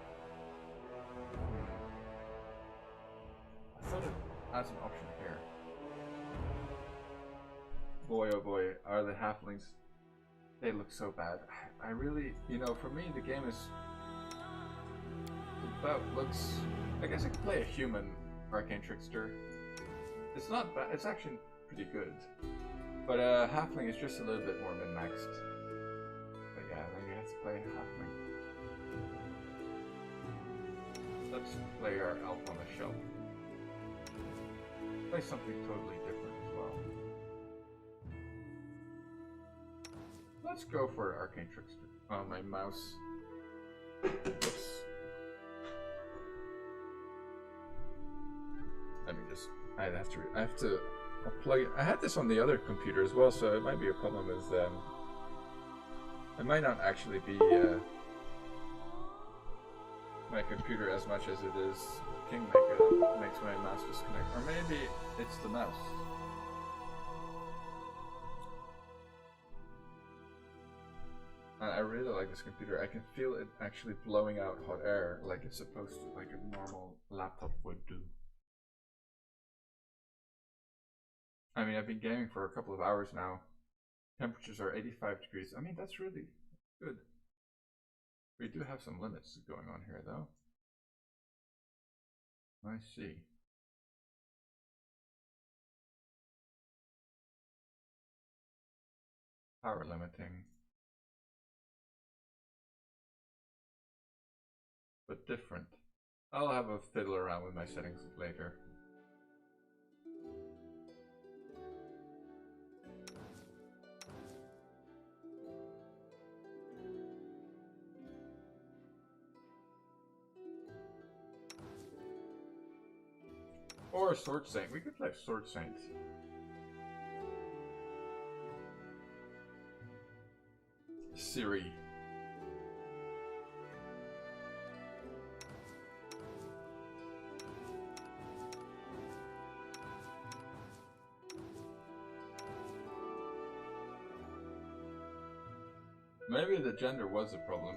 I thought it has an option here. Boy oh boy, are the halflings. They look so bad. I really, you know, for me the game is about looks. I guess I could play a human Arcane Trickster. It's not bad, it's actually pretty good. But halfling is just a little bit more min-maxed. But yeah, then you have to play a halfling. Let's play our elf on the shelf. Play something totally different as well. Let's go for Arcane Trickster. Oh, my mouse. Oops. Let me just. I have to plug it. I had this on the other computer as well, so it might be a problem with. It might not actually be my computer as much as it is Kingmaker that makes my mouse disconnect, or maybe it's the mouse. I really like this computer. I can feel it actually blowing out hot air like it's supposed to, like a normal laptop would do. I mean, I've been gaming for a couple of hours now. Temperatures are 85 degrees. I mean, that's really good. We do have some limits going on here, though. I see. Power limiting. But different. I'll have a fiddle around with my settings later. Or Sword Saint. We could play Sword Saint. Siri. Maybe the gender was a problem.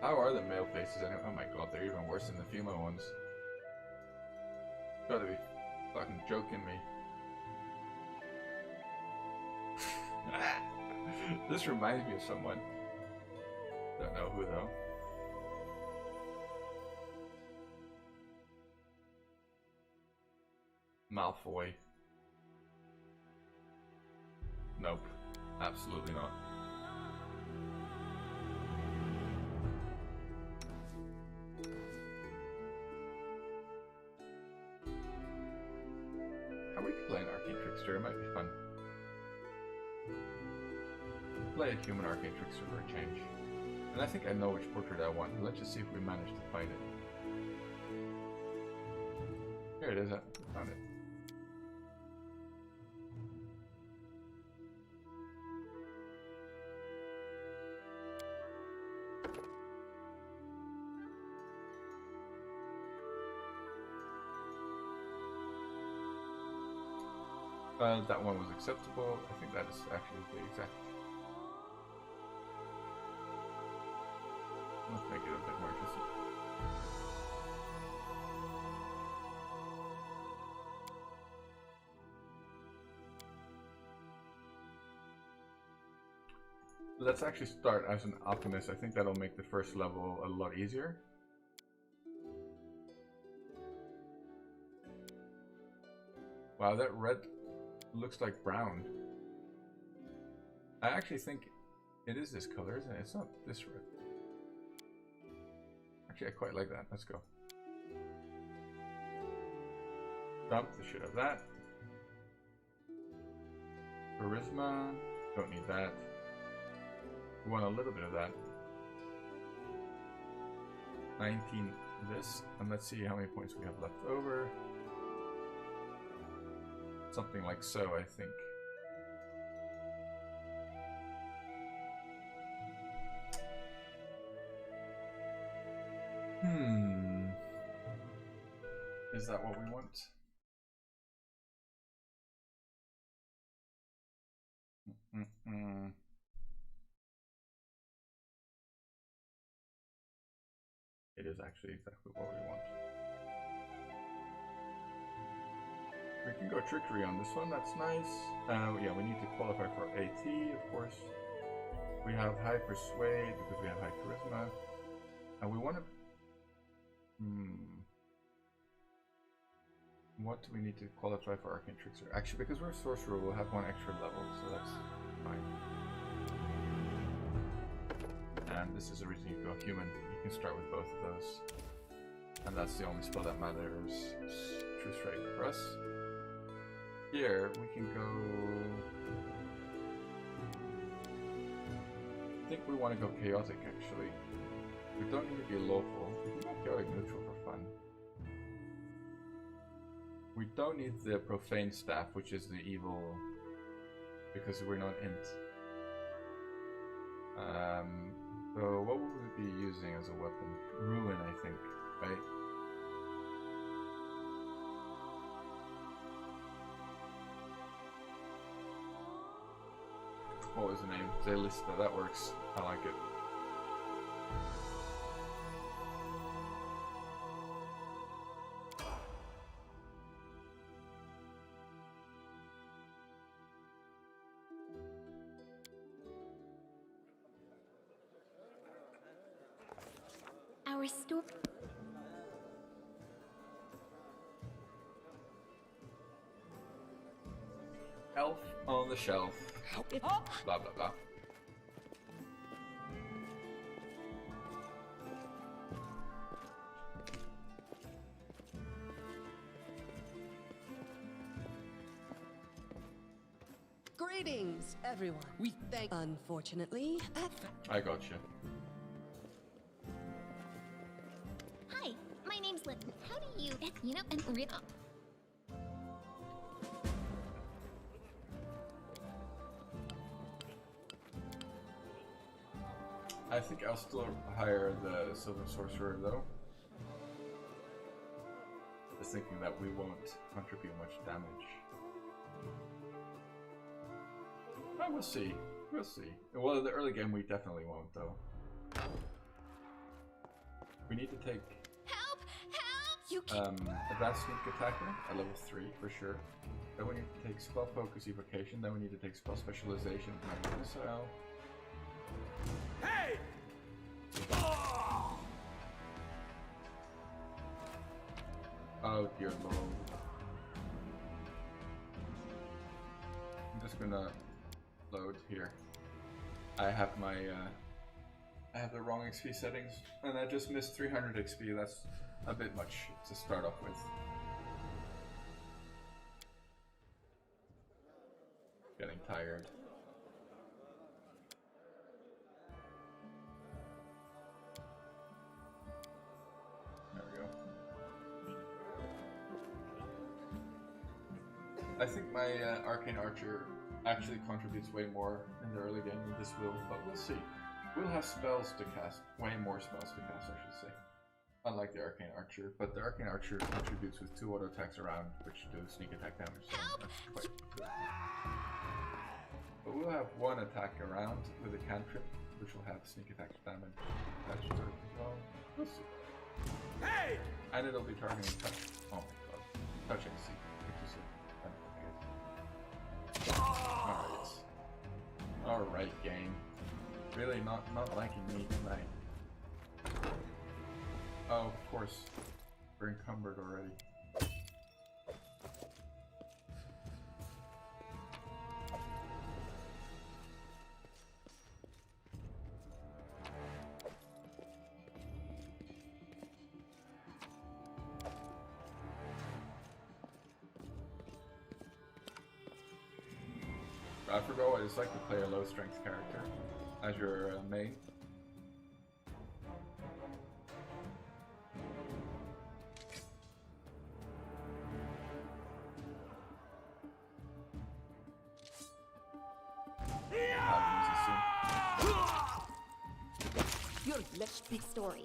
How are the male faces anyway? Oh my god, they're even worse than the female ones. Gotta be fucking joking me. This reminds me of someone. Don't know who though. Malfoy. Nope. Absolutely not. How we could play an arcane trickster, it might be fun. Play a human arcane trickster for a change. And I think I know which portrait I want. Let's just see if we manage to find it. Here it is, I found it. That one was acceptable. I think that is actually the exact. Let's make it a bit more interesting. Let's actually start as an alchemist. I think that'll make the first level a lot easier. Wow, that red looks like brown. I actually think it is this color, isn't it? It's not this red. Actually, I quite like that. Let's go. Dump the shit of that. Charisma. Don't need that. We want a little bit of that. 19 this. And let's see how many points we have left over. Something like so, I think. Is that what we want? It is actually exactly what we want. We can go trickery on this one, that's nice. Yeah, we need to qualify for AT, of course. We have high persuade because we have high charisma. And we want to... What do we need to qualify for arcane trickster? Actually, because we're a sorcerer, we'll have one extra level, so that's fine. And this is the reason you go human. You can start with both of those. And that's the only spell that matters. True strike for us. Here, we can go... I think we want to go chaotic, actually. We don't need to be lawful. We can go chaotic neutral for fun. We don't need the profane staff, which is the evil, because we're not int. So what would we be using as a weapon? Ruin, I think, right? What was the name? Zaylista, that works. I like it. Our store. Elf on the shelf. Blah blah blah. Greetings, everyone. We thank. Unfortunately, I got you. Hi, my name's Lynn. How do you, and read up? I think I'll still hire the Silver Sorcerer though. Just thinking that we won't contribute much damage. Well, we'll see. We'll see. Well, in the early game, we definitely won't, though. We need to take Help! Help! You can't. Advanced Sneak Attacker at level 3 for sure. Then we need to take Spell Focus Evocation. Then we need to take Spell Specialization. Missile. Hey! Oh dear lord. I'm just gonna load here. I have my I have the wrong XP settings and I just missed 300 XP. That's a bit much to start off with. Getting tired. There we go. I think my Arcane Archer actually contributes way more in the early game than this will, but we'll see. We'll have spells to cast, way more spells to cast, I should say. Unlike the Arcane Archer, but the Arcane Archer contributes with 2 auto attacks around, which do sneak attack damage, so that's quite good. But we'll have 1 attack around with a cantrip, which will have sneak attack damage attached to it as well. We'll see. Hey! And it'll be targeting touch. Oh my god. Touch AC, which is a Alright. Alright, game. Really not liking me tonight. Oh, of course. We're encumbered already. I forgot what it's like to play a low strength character as your main. Let's big story.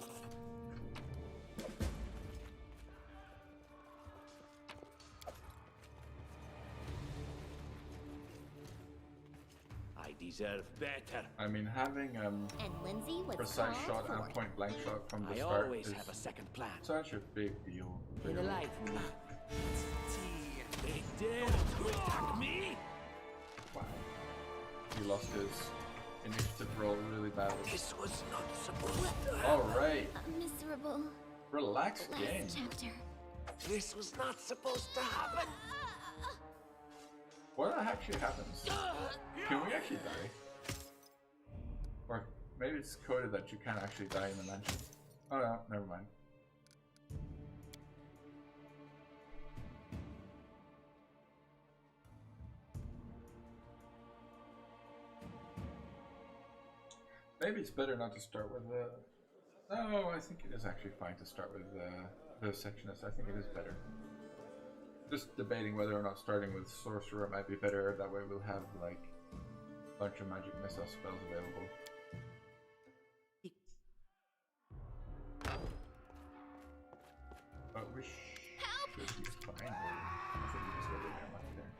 I deserve better. I mean, having And Lindsay was precise shot and point blank shot from the I start always is have a second plan. such a big deal. Enlighten me. They dare to attack me? Wow. He lost his initiative roll really badly. This was not supposed to happen. Alright. Miserable. Relax Last game. chapter. This was not supposed to happen. What actually happens? Can we actually die? Or maybe it's coded that you can't actually die in the mansion. Oh no, never mind. Maybe it's better not to start with the... No, I think it is actually fine to start with the sectionist. I think it is better. Just debating whether or not starting with Sorcerer might be better. That way we'll have like a bunch of magic missile spells available. But we should be fine. I think we just got to get lucky there.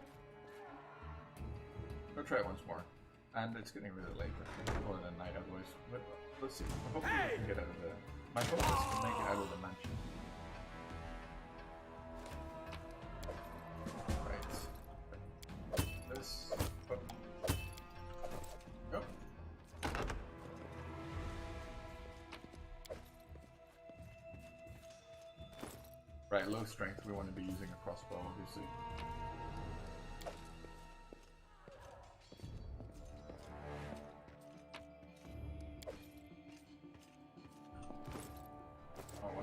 We'll try it once more. And it's getting really late. More than night otherwise. But let's see. Hopefully we can get out of the... My hope is to make it out of the mansion. Right. This... Oh. Go. Right, low strength. We want to be using a crossbow, obviously.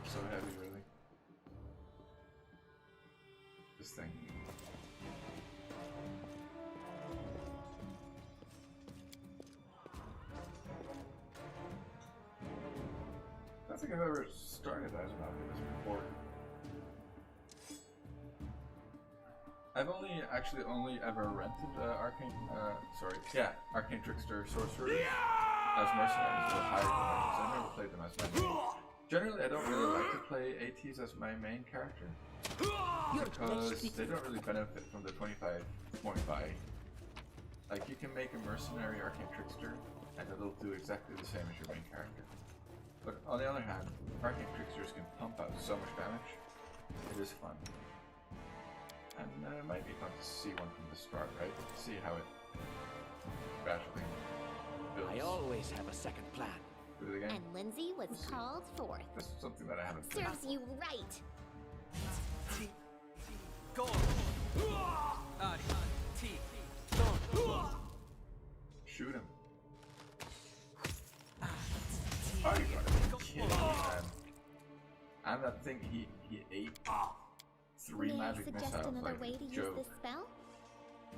So heavy, really. This thing. I don't think I've ever started as an Optimus before. I've only ever rented Arcane Trickster Sorcerers as mercenaries or hired them. I've never played them as men. Generally, I don't really like to play ATs as my main character because they don't really benefit from the 25 point buy Like, you can make a mercenary arcane trickster, and it'll do exactly the same as your main character. But on the other hand, arcane tricksters can pump out so much damage. It is fun. And it might be fun to see one from the start, right? See how it gradually builds. I always have a second plan. Do it again. And Lindsay was called forth. This is something that I haven't played. Serves you right. Go. Shoot him. Oh, you gotta be kidding me, man. And that thing, he ate 3 May I magic suggest missiles another like way a to use joke. this spell?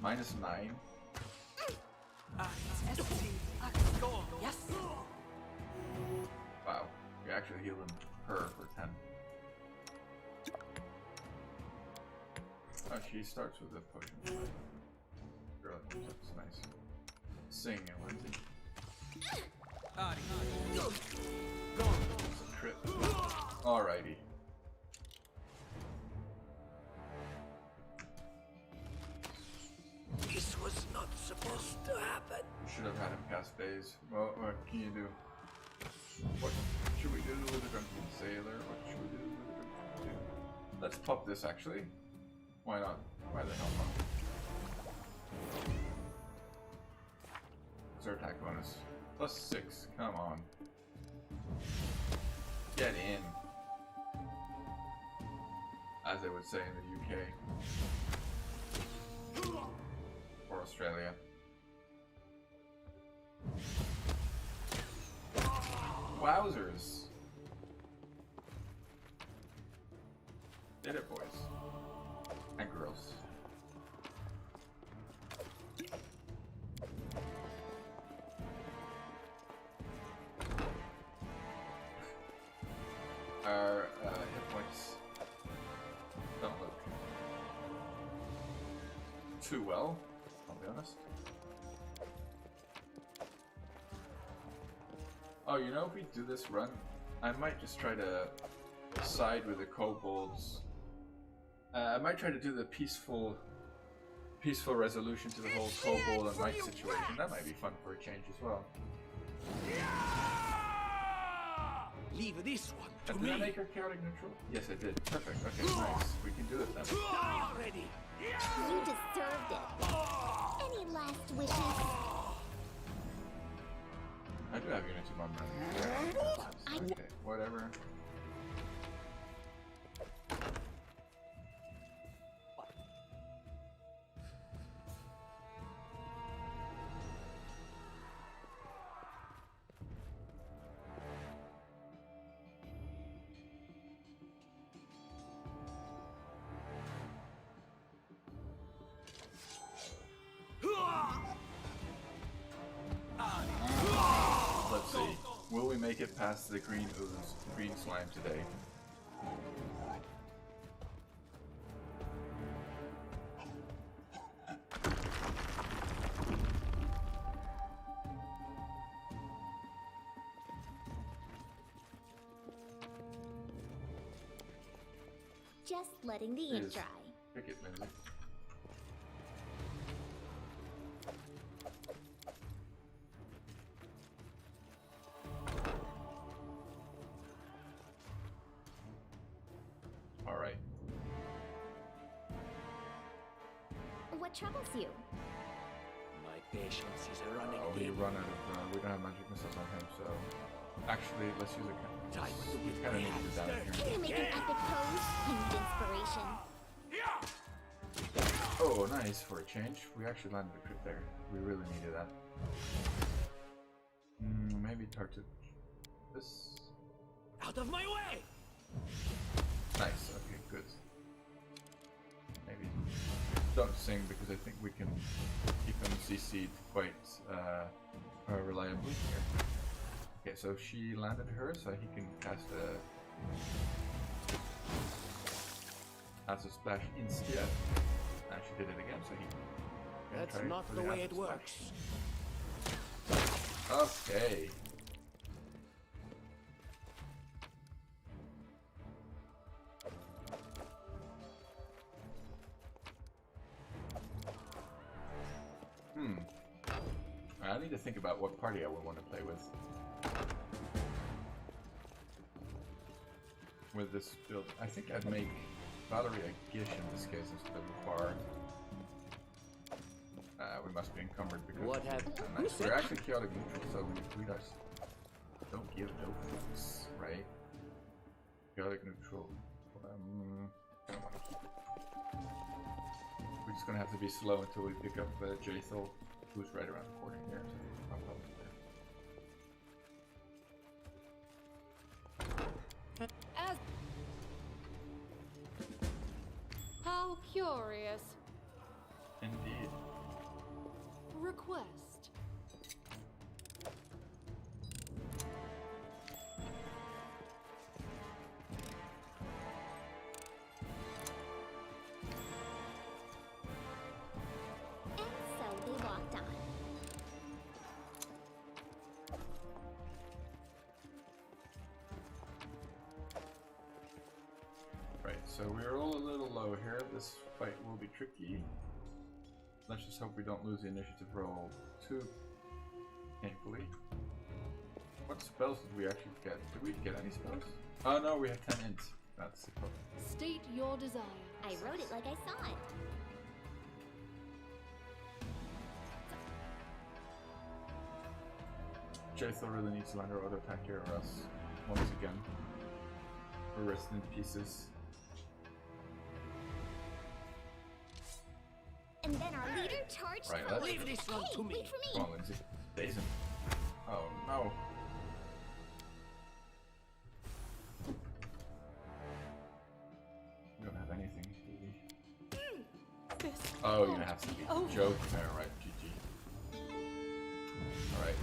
-9. Go. Yes. Wow, you're actually healing her for 10. Oh, she starts with a potion. Girl, that's nice. Sing it, Lindsay. Go. It's a trip. Alrighty. This was not supposed to happen. Should have had him cast phase. Well, what can you do? What should we do with the drunken sailor? What should we do with the drunken sailor? Let's pop this actually. Why not? Why the hell not? What's our attack bonus? +6. Come on. Get in. As they would say in the UK. Or Australia. Wowzers. Did it, boys. And girls. Our hit points don't look too well, I'll be honest. Oh, you know, if we do this run, I might just try to side with the kobolds. I might try to do the peaceful resolution to the whole kobold and knight situation. That might be fun for a change as well. Leave this one to Did me. I make her chaotic neutral? Yes, I did. Perfect. Okay, nice. We can do it then. Already. You deserved it. Any last wishes? I do have Unity Bomb running. Okay, whatever. Let's see. Will we make it past the green ooze, green slime today? Just letting the ink Yes. dry. Pick it, Lindsay. Alright. What troubles you? My patience is running Oh, we thin. run out of, we don't have magic missiles on him, so... Actually, let's use a... Time to We get kind of my need to hands do that dirty. here. Can you make an epic pose? I need inspiration. Oh, nice for a change. We actually landed a crit there. We really needed that. Maybe target this. Out of my way! Nice. Okay, good. Maybe don't sing because I think we can keep them CC'd quite reliably here. Okay, so she landed her, so he can cast a acid splash instead. And she did it again, so he can That's try not for the way acid it splash. works. Okay. I need to think about what party I would want to play with. With this build, I think I'd make Valerie a Gish in this case instead of a Bard. We must be encumbered because we're actually chaotic neutral, so we just don't give no fucks, right? Chaotic neutral. We're just gonna have to be slow until we pick up Jaethal, who's right around the corner here. So I'll probably As how curious. Indeed. Request. And so they walked on. Right, so we're all a little low here. This fight will be tricky. Let's just hope we don't lose the initiative roll too painfully. What spells did we actually get? Did we get any spells? Oh no, we have 10 int. That's the problem. State your desire. I wrote it like I saw it. Jaethal really needs to under auto attack here or else, once again, we're resting in pieces. And then our leader charged Right, forward. Leave this one to me. Wait for me. Come on, Lindsay. Daze him. Oh no. We don't have anything, do we? This Oh, you're gonna have to be over. joking there, right? GG. Alright.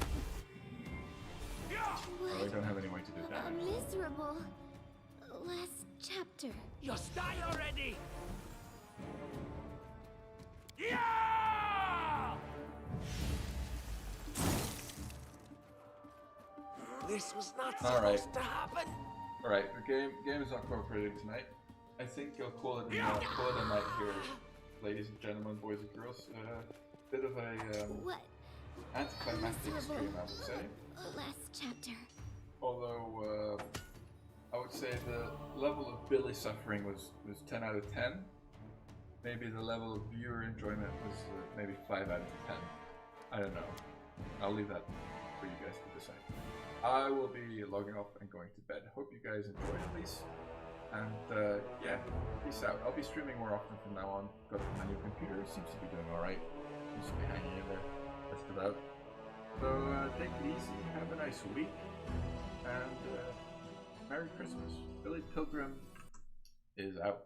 Oh, we don't have any way to do A damage. miserable last chapter. Just die already! Yeah! This was not Alright. supposed to happen. Alright, the game is not cooperating tonight. I think I'll call it a night here, ladies and gentlemen, boys and girls. Bit of a What? anticlimactic stream, I would say. Last chapter. Although I would say the level of Billy suffering was 10 out of 10. Maybe the level of viewer enjoyment was maybe 5 out of 10. I don't know. I'll leave that for you guys to decide. I will be logging off and going to bed. Hope you guys enjoyed at least. And yeah, peace out. I'll be streaming more often from now on. Got my new computer, seems to be doing alright. Seems to be hanging in there, just about. So take it easy, have a nice week, and Merry Christmas. Billy Pilgrim is out.